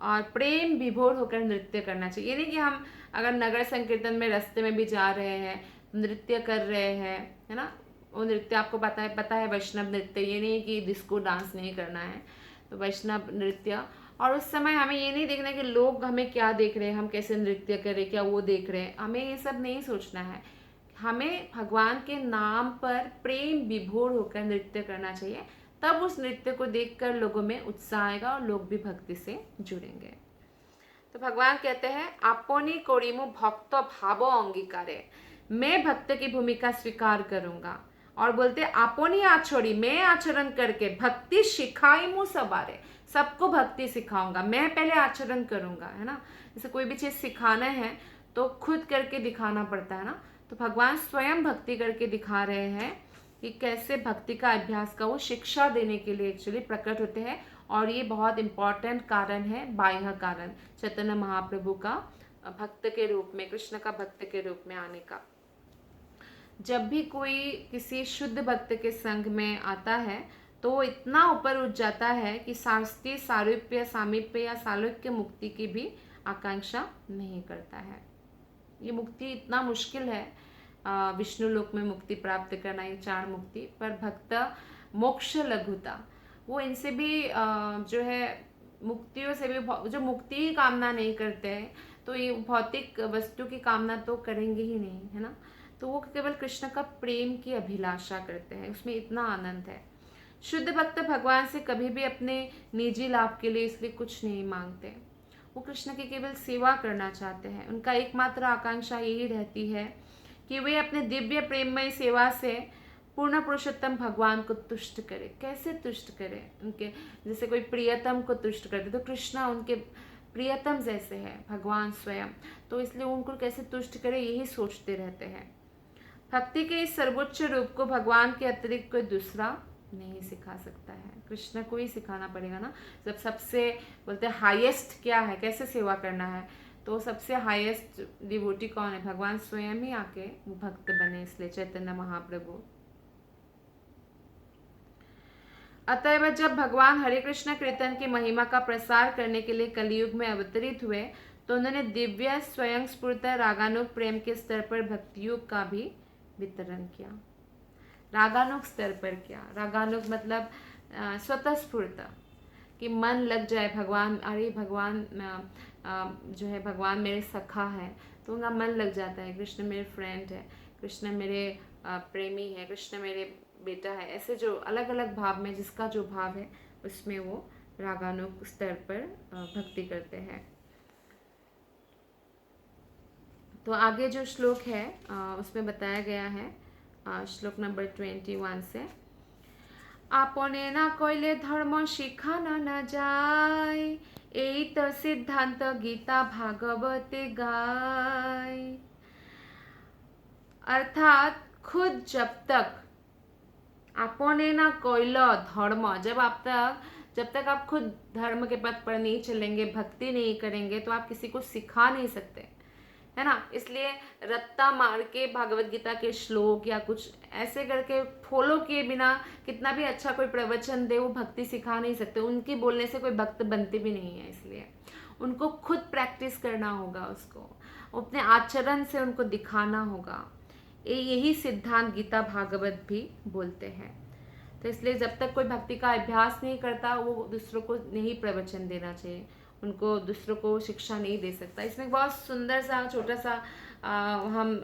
और प्रेम विभोर होकर नृत्य करना चाहिए। ये नहीं कि हम अगर नगर संकीर्तन में रास्ते में भी जा रहे हैं, नृत्य कर रहे हैं, है ना, वो नृत्य आपको पता है वैष्णव नृत्य, ये नहीं कि डिस्को डांस नहीं करना है, तो वैष्णव नृत्य। और उस समय हमें ये नहीं देखना कि लोग हमें क्या देख रहे हैं, हम कैसे नृत्य कर रहे हैं, क्या वो देख रहे हैं, हमें ये सब नहीं सोचना है। हमें भगवान के नाम पर प्रेम विभोर होकर नृत्य करना चाहिए, तब उस नृत्य को देखकर लोगों में उत्साह आएगा और लोग भी भक्ति से जुड़ेंगे। तो भगवान कहते हैं, आपोनी कोरिमु भक्त भावो अंगीकारे, मैं भक्त की भूमिका स्वीकार करूंगा। और बोलते आपोनी आचोरी, मैं आचरण करके भक्ति सिखाईमु सबारे, सबको भक्ति सिखाऊंगा। मैं पहले आचरण करूंगा, है ना। जैसे कोई भी चीज सिखाना है तो खुद करके दिखाना पड़ता है ना। तो भगवान स्वयं भक्ति करके दिखा रहे हैं कि कैसे भक्ति का अभ्यास का वो शिक्षा देने के लिए एक्चुअली प्रकट होते हैं। और ये बहुत इंपॉर्टेंट कारण है, बाह्य कारण, चैतन्य महाप्रभु का भक्त के रूप में, कृष्ण का भक्त के रूप में आने का। जब भी कोई किसी शुद्ध भक्त के संग में आता है तो वो इतना ऊपर उठ जाता है कि शास्त्रीय सारूप्य, सामीप्य या सालोक्य मुक्ति की भी आकांक्षा नहीं करता है। ये मुक्ति इतना मुश्किल है, विष्णु लोक में मुक्ति प्राप्त करना, ये 4 मुक्ति, पर भक्त मोक्ष लघुता, वो इनसे भी जो है मुक्तियों से भी, जो मुक्ति की कामना नहीं करते हैं तो ये भौतिक वस्तु की कामना तो करेंगे ही नहीं, है ना। तो वो केवल कृष्ण का प्रेम की अभिलाषा करते हैं, उसमें इतना आनंद है। शुद्ध भक्त भगवान से कभी भी अपने निजी लाभ के लिए इसलिए कुछ नहीं मांगते, वो कृष्ण की केवल सेवा करना चाहते हैं। उनका एकमात्र आकांक्षा यही रहती है कि वे अपने दिव्य प्रेममय सेवा से पूर्ण पुरुषोत्तम भगवान को तुष्ट करे। कैसे तुष्ट करे? उनके जैसे कोई प्रियतम को तुष्ट करते तो कृष्णा उनके प्रियतम जैसे है, भगवान स्वयं, तो इसलिए उनको कैसे तुष्ट करे यही सोचते रहते हैं। भक्ति के इस सर्वोच्च रूप को भगवान के अतिरिक्त कोई दूसरा नहीं सिखा सकता है, कृष्ण को ही सिखाना पड़ेगा ना। जब सबसे बोलते हैं हाईएस्ट क्या है, कैसे सेवा करना है, तो सबसे हाईएस्ट डिवोटी कौन है? भगवान स्वयं ही आके वो भक्त बने, इसलिए चैतन्य महाप्रभु। अतएव जब भगवान हरे कृष्ण कीर्तन की महिमा का प्रसार करने के लिए कलयुग में अवतरित हुए तो उन्होंने दिव्य स्वयं स्फूर्त रागानुग प्रेम के स्तर पर भक्तियोग का भी वितरण किया। रागानुग स्तर पर किया, रागानुग मतलब स्वतः स्फूर्त, कि मन लग जाए भगवान, अरे भगवान जो है भगवान मेरे सखा है, तो उनका मन लग जाता है, कृष्ण मेरे फ्रेंड है, कृष्ण मेरे प्रेमी है, कृष्ण मेरे बेटा है। ऐसे जो अलग अलग भाव में जिसका जो भाव है उसमें वो रागानुग स्तर पर भक्ति करते हैं। तो आगे जो श्लोक है उसमें बताया गया है, श्लोक नंबर 21 से, आपने ना कोइले धर्म शिखाना न जाय, यही तो सिद्धांत गीता भागवते गाय। अर्थात खुद जब तक आपने ना कोइला धर्म, जब तक आप खुद धर्म के पथ पर नहीं चलेंगे, भक्ति नहीं करेंगे, तो आप किसी को सिखा नहीं सकते, है ना। इसलिए रत्ता मार के भागवत गीता के श्लोक या कुछ ऐसे करके फॉलो किए बिना कितना भी अच्छा कोई प्रवचन दे, वो भक्ति सिखा नहीं सकते। उनकी बोलने से कोई भक्त बनते भी नहीं है, इसलिए उनको खुद प्रैक्टिस करना होगा, उसको अपने आचरण से उनको दिखाना होगा। यही सिद्धांत गीता भागवत भी बोलते हैं। तो इसलिए जब तक कोई भक्ति का अभ्यास नहीं करता वो दूसरों को नहीं प्रवचन देना चाहिए, उनको दूसरों को शिक्षा नहीं दे सकता। इसमें बहुत सुंदर सा छोटा सा हम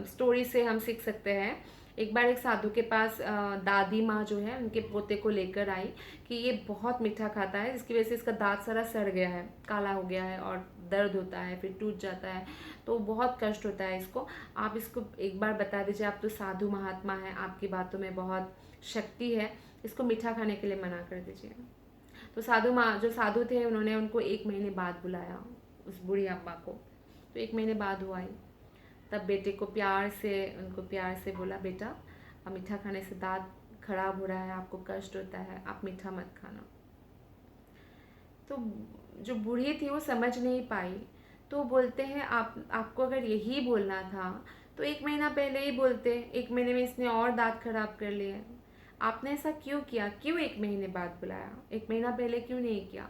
स्टोरी से हम सीख सकते हैं। एक बार एक साधु के पास दादी माँ जो है उनके पोते को लेकर आई कि ये बहुत मीठा खाता है, जिसकी वजह से इसका दांत सारा सड़ गया है, काला हो गया है और दर्द होता है, फिर टूट जाता है, तो बहुत कष्ट होता है इसको। आप इसको एक बार बता दीजिए, आप तो साधु महात्मा हैं, आपकी बातों में बहुत शक्ति है, इसको मीठा खाने के लिए मना कर दीजिए। तो जो साधु थे उन्होंने उनको 1 महीने बाद बुलाया, उस बूढ़ी अम्मा को। तो 1 महीने बाद वो आई, तब बेटे को उनको प्यार से बोला, बेटा अब मीठा खाने से दांत खराब हो रहा है, आपको कष्ट होता है, आप मीठा मत खाना। तो जो बूढ़ी थी वो समझ नहीं पाई, तो बोलते हैं आपको अगर यही बोलना था तो 1 महीना पहले ही बोलते, 1 महीने में इसने और दांत खराब कर लिए, आपने ऐसा क्यों किया, क्यों 1 महीने बाद बुलाया, 1 महीना पहले क्यों नहीं किया।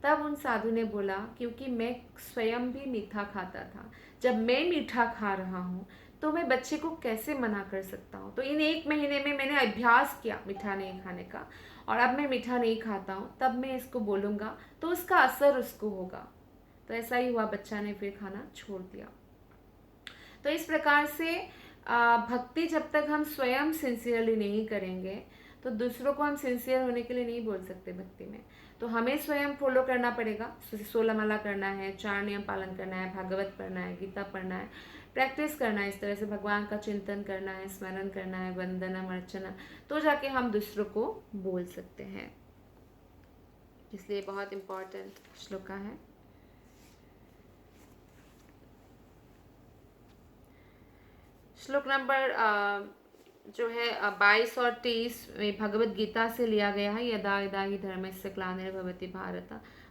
तब उन साधु ने बोला, क्योंकि मैं स्वयं भी मीठा खाता था, जब मैं मीठा खा रहा हूँ तो मैं बच्चे को कैसे मना कर सकता हूँ। तो इन 1 महीने में मैंने अभ्यास किया मीठा नहीं खाने का, और अब मैं मीठा नहीं खाता हूँ, तब मैं इसको बोलूँगा तो उसका असर उसको होगा। तो ऐसा ही हुआ, बच्चा ने फिर खाना छोड़ दिया। तो इस प्रकार से भक्ति जब तक हम स्वयं सिंसियरली नहीं करेंगे तो दूसरों को हम सिंसियर होने के लिए नहीं बोल सकते भक्ति में। तो हमें स्वयं फॉलो करना पड़ेगा, 16 माला करना है, 4 नियम पालन करना है, भागवत पढ़ना है, गीता पढ़ना है, प्रैक्टिस करना है, इस तरह से भगवान का चिंतन करना है, स्मरण करना है, वंदना अर्चना, तो जाके हम दूसरों को बोल सकते हैं। इसलिए बहुत इम्पोर्टेंट श्लोका है। श्लोक नंबर जो है 22 और 23 भगवत गीता से लिया गया है। यदा यदा हि धर्मस्य ग्लानिर्भवति भारत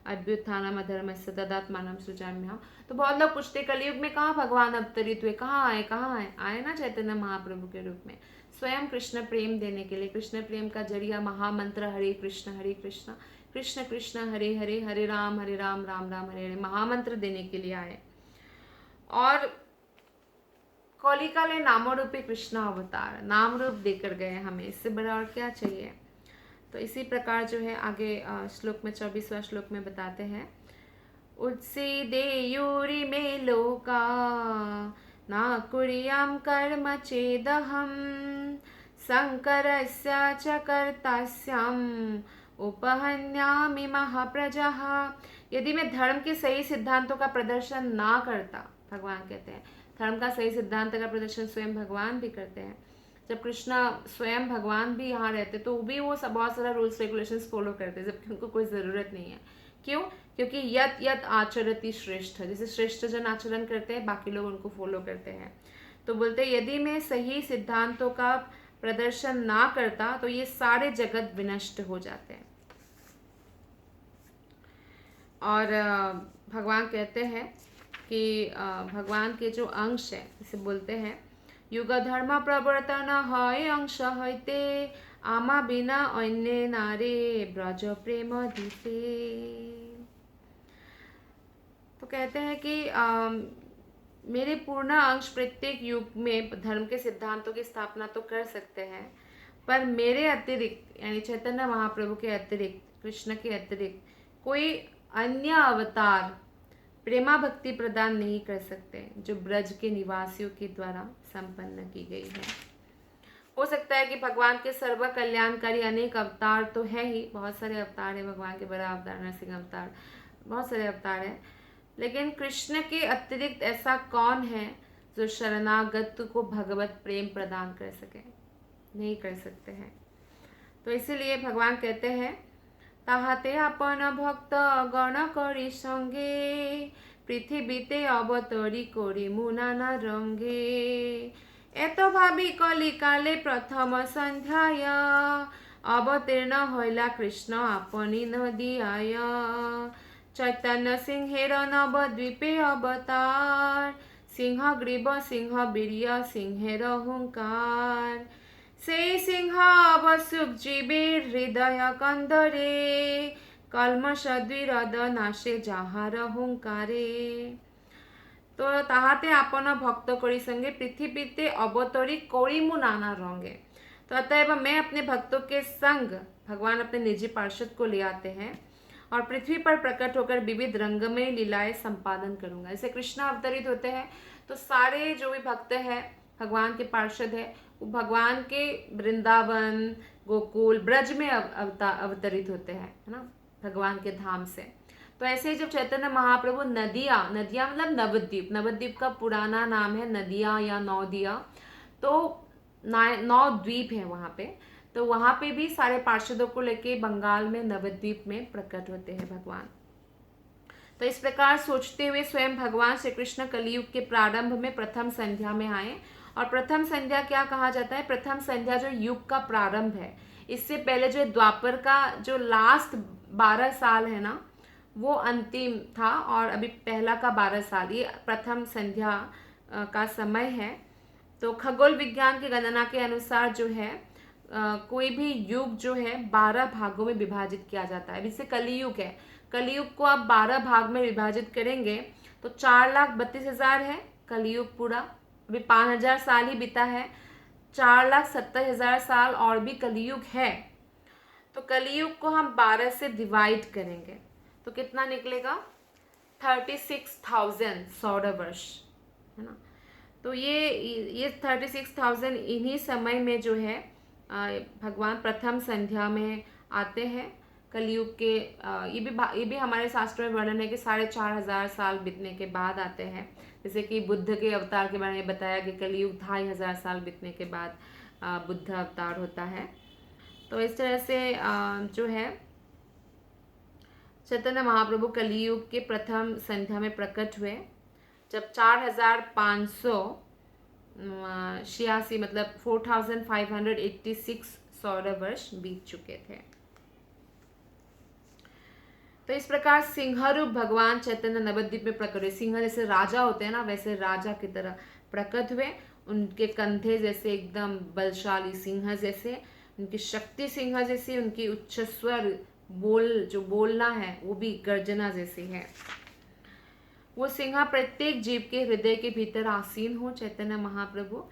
अभ्युत्थानम् अधर्मस्य तदात्मानं सृजाम्यहम्। तो बहुत लोग पूछते कलयुग में कहाँ भगवान अवतरित हुए, कहाँ आए आए ना चैतन्य महाप्रभु के रूप में, स्वयं कृष्ण प्रेम देने के लिए। कृष्ण प्रेम का जरिया महामंत्र हरे कृष्ण कृष्ण कृष्ण हरे हरे, हरे राम राम राम हरे हरे, महामंत्र देने के लिए आए। और कौलिकाले नामो रूपी कृष्ण अवतार, नाम रूप देकर गए हमें, इससे बड़ा और क्या चाहिए। तो इसी प्रकार जो है आगे श्लोक में 24वां श्लोक में बताते हैं, उत्सीदेयुरि मे लोका न कुर्यां कर्म चेदहम शंकरस्य च कर्तास्यम् उपहन्यामि महाप्रजः। यदि मैं धर्म के सही सिद्धांतों का प्रदर्शन ना करता, भगवान कहते हैं धर्म का सही सिद्धांत का प्रदर्शन स्वयं भगवान भी करते हैं। जब कृष्णा स्वयं भगवान भी यहाँ रहते तो भी वो बहुत सारा रूल्स रेगुलेशंस फॉलो करते, जबकि उनको कोई ज़रूरत नहीं है। क्यों? क्योंकि यत यत आचरति श्रेष्ठ, जैसे श्रेष्ठ जन आचरण करते हैं बाकी लोग उनको फॉलो करते हैं। तो बोलते हैं यदि मैं सही सिद्धांतों का प्रदर्शन ना करता तो ये सारे जगत विनष्ट हो जाते हैं। और भगवान कहते हैं कि भगवान के जो अंश है, इसे बोलते हैं युग धर्म प्रवर्तन है अंश हईते आमा बिना अन्य नारे ब्रज प्रेम दीते। तो कहते हैं कि मेरे पूर्ण अंश प्रत्येक युग में धर्म के सिद्धांतों की स्थापना तो कर सकते हैं, पर मेरे अतिरिक्त यानी चैतन्य महाप्रभु के अतिरिक्त, कृष्ण के अतिरिक्त कोई अन्य अवतार प्रेमा भक्ति प्रदान नहीं कर सकते जो ब्रज के निवासियों के द्वारा संपन्न की गई है। हो सकता है कि भगवान के सर्व कल्याणकारी अनेक अवतार तो है ही, बहुत सारे अवतार है भगवान के, बड़ा अवतार, नरसिंह अवतार, बहुत सारे अवतार हैं, लेकिन कृष्ण के अतिरिक्त ऐसा कौन है जो शरणागत को भगवत प्रेम प्रदान कर सके? नहीं कर सकते हैं। तो इसीलिए भगवान कहते हैं ताहाते अपन भक्त गण करी संगे पृथ्वीते अवतरी करी मुनाना रंगे एत भावी कलिकाले प्रथम संध्याय अवतीर्ण हईला कृष्ण आपनी नदियाय चैतन्य सिंहेर नवद्वीपे अवतार सिंह ग्रीव सिंह वीर्य सिंहेर हुंकार से सिंह अवसुक जीवेर हृदय कंदरे कलमश द्विरद नाशे जाहार हुंकारे। तो ताहाते आपन भक्त करी संगे पृथ्वीते अवतरी करिमु नाना रंगे। तो अतएव मैं अपने भक्तों के संग भगवान अपने निजी पार्षद को ले आते हैं और पृथ्वी पर प्रकट होकर विविध रंगमय लीलाएं संपादन करूंगा। जैसे कृष्ण अवतरित होते हैं तो सारे जो भी भक्त हैं भगवान के पार्षद है वो भगवान के वृंदावन गोकुल ब्रज में अवतरित होते हैं, है ना, भगवान के धाम से। तो ऐसे ही जब चैतन्य महाप्रभु नदिया मतलब नवद्वीप, नवद्वीप का पुराना नाम है नदिया या नौदिया, तो 9 द्वीप है वहाँ पे। तो वहाँ पे भी सारे पार्षदों को लेके बंगाल में नवद्वीप में प्रकट होते हैं भगवान। तो इस प्रकार सोचते हुए स्वयं भगवान श्री कृष्ण कलयुग के प्रारंभ में प्रथम संध्या में आए। और प्रथम संध्या क्या कहा जाता है? प्रथम संध्या जो युग का प्रारंभ है। इससे पहले जो द्वापर का जो लास्ट 12 साल है ना, वो अंतिम था, और अभी पहला का 12 साल ये प्रथम संध्या का समय है। तो खगोल विज्ञान की गणना के अनुसार जो है कोई भी युग जो है 12 भागों में विभाजित किया जाता है। जैसे कलियुग है, कलियुग को आप 12 भाग में विभाजित करेंगे तो 4,32,000 है कलियुग पूरा। अभी 5,000 साल ही बीता है, 4,70,000 साल और भी कलियुग है। तो कलियुग को हम 12 से डिवाइड करेंगे तो कितना निकलेगा? 36,000 सौर वर्ष, है ना। तो ये 36,000 इन्हीं समय में जो है भगवान प्रथम संध्या में आते हैं कलयुग के। ये भी हमारे शास्त्रों में वर्णन है कि 4,500 साल बीतने के बाद आते हैं। जैसे कि बुद्ध के अवतार के बारे में बताया कि कलयुग 2,500 साल बीतने के बाद बुद्ध अवतार होता है। तो इस तरह से जो है चैतन्य महाप्रभु कलयुग के प्रथम संध्या में प्रकट हुए जब 4,586 मतलब 4,586 सौर वर्ष बीत चुके थे। तो इस प्रकार सिंहरूप भगवान चैतन्य नवद्वीप में प्रकट हुए। सिंह जैसे राजा होते हैं ना, वैसे राजा की तरह प्रकट हुए। उनके कंधे जैसे एकदम बलशाली सिंह जैसे, उनकी शक्ति सिंह जैसी, उनकी उच्च स्वर जो बोलना है वो भी गर्जना जैसी है। वो सिंह प्रत्येक जीव के हृदय के भीतर आसीन हो चैतन्य महाप्रभु।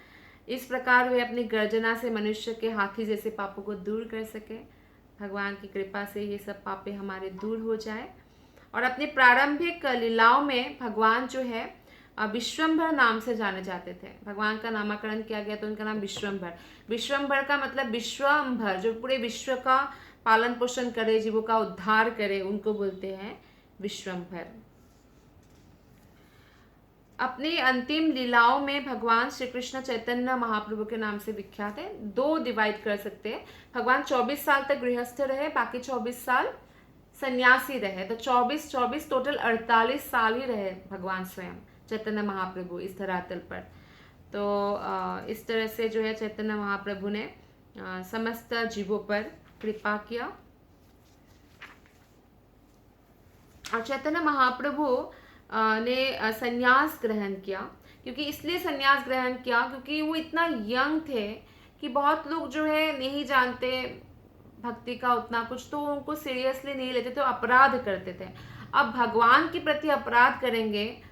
इस प्रकार वे अपनी गर्जना से मनुष्य के हाथी जैसे पापों को दूर कर सके। भगवान की कृपा से ये सब पापे हमारे दूर हो जाए। और अपनी प्रारंभिक लीलाओं में भगवान जो है विश्वम्भर नाम से जाने जाते थे। भगवान का नामकरण किया गया तो उनका नाम विश्वम्भर। विश्वम्भर का मतलब विश्वम्भर, जो पूरे विश्व का पालन पोषण करे, जीवों का उद्धार करे, उनको बोलते हैं विश्वम्भर। अपनी अंतिम लीलाओं में भगवान श्री कृष्ण चैतन्य महाप्रभु के नाम से विख्यात है। 2 डिवाइड कर सकते हैं। भगवान 24 साल तक गृहस्थ रहे, बाकी 24 साल सन्यासी रहे। तो 24 टोटल 48 साल ही रहे भगवान स्वयं चैतन्य महाप्रभु इस धरातल पर। तो इस तरह से जो है चैतन्य महाप्रभु ने समस्त जीवों पर कृपा किया। और चैतन्य महाप्रभु ने संन्यास ग्रहण किया। क्योंकि इसलिए संन्यास ग्रहण किया क्योंकि वो इतना यंग थे कि बहुत लोग जो है नहीं जानते भक्ति का उतना कुछ, तो उनको सीरियसली नहीं लेते थे, अपराध करते थे। अब भगवान के प्रति अपराध करेंगे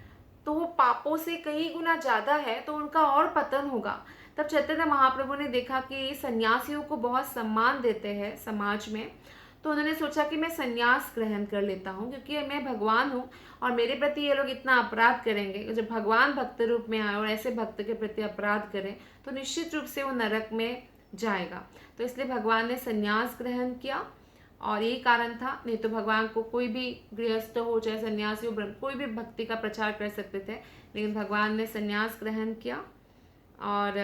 तो वो पापों से कई गुना ज़्यादा है, तो उनका और पतन होगा। तब चैतन्य महाप्रभु ने देखा कि सन्यासियों को बहुत सम्मान देते हैं समाज में, तो उन्होंने सोचा कि मैं संन्यास ग्रहण कर लेता हूँ, क्योंकि मैं भगवान हूँ और मेरे प्रति ये लोग इतना अपराध करेंगे। जब भगवान भक्त रूप में आए और ऐसे भक्त के प्रति अपराध करें तो निश्चित रूप से वो नरक में जाएगा। तो इसलिए भगवान ने संन्यास ग्रहण किया, और यही कारण था। नहीं तो भगवान को कोई भी गृहस्थ हो चाहे सन्यासी हो, कोई भी भक्ति का प्रचार कर सकते थे, लेकिन भगवान ने संन्यास ग्रहण किया। और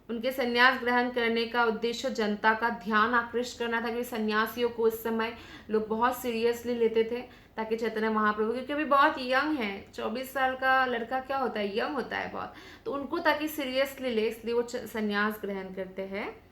उनके संन्यास ग्रहण करने का उद्देश्य जनता का ध्यान आकृष्ट करना था, कि सन्यासियों को उस समय लोग बहुत सीरियसली लेते थे, ताकि चैतन्य महाप्रभु, क्योंकि अभी बहुत यंग है, 24 साल का लड़का क्या होता है, यंग होता है बहुत, तो उनको ताकि सीरियसली ले, इसलिए वो संन्यास ग्रहण करते हैं।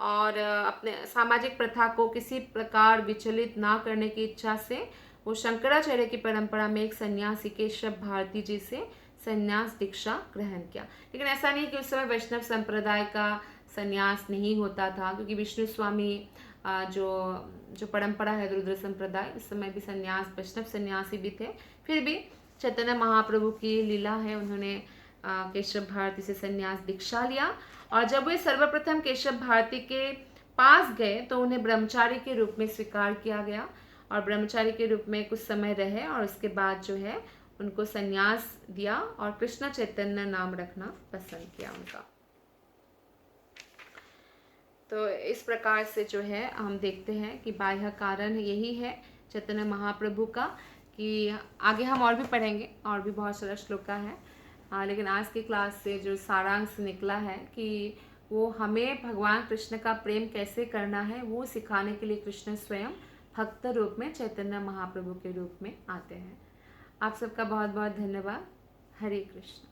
और अपने सामाजिक प्रथा को किसी प्रकार विचलित ना करने की इच्छा से वो शंकराचार्य की परंपरा में एक सन्यासी केशव भारती जी से संन्यास दीक्षा ग्रहण किया। लेकिन ऐसा नहीं कि उस समय वैष्णव संप्रदाय का संन्यास नहीं होता था, क्योंकि विष्णु स्वामी जो परंपरा है रुद्र संप्रदाय, उस समय भी संन्यास वैष्णव सन्यासी भी थे। फिर भी चैतन्य महाप्रभु की लीला है, उन्होंने केशव भारती से संन्यास दीक्षा लिया। और जब वे सर्वप्रथम केशव भारती के पास गए तो उन्हें ब्रह्मचारी के रूप में स्वीकार किया गया और ब्रह्मचारी के रूप में कुछ समय रहे और उसके बाद जो है उनको संन्यास दिया और कृष्ण चैतन्य नाम रखना पसंद किया उनका। तो इस प्रकार से जो है हम देखते हैं कि बाह्य कारण यही है चैतन्य महाप्रभु का, कि आगे हम और भी पढ़ेंगे और भी बहुत सारा श्लोका है। लेकिन आज की क्लास से जो सारांश निकला है कि वो हमें भगवान कृष्ण का प्रेम कैसे करना है वो सिखाने के लिए कृष्ण स्वयं भक्त रूप में चैतन्य महाप्रभु के रूप में आते हैं। आप सबका बहुत बहुत धन्यवाद। हरे कृष्ण।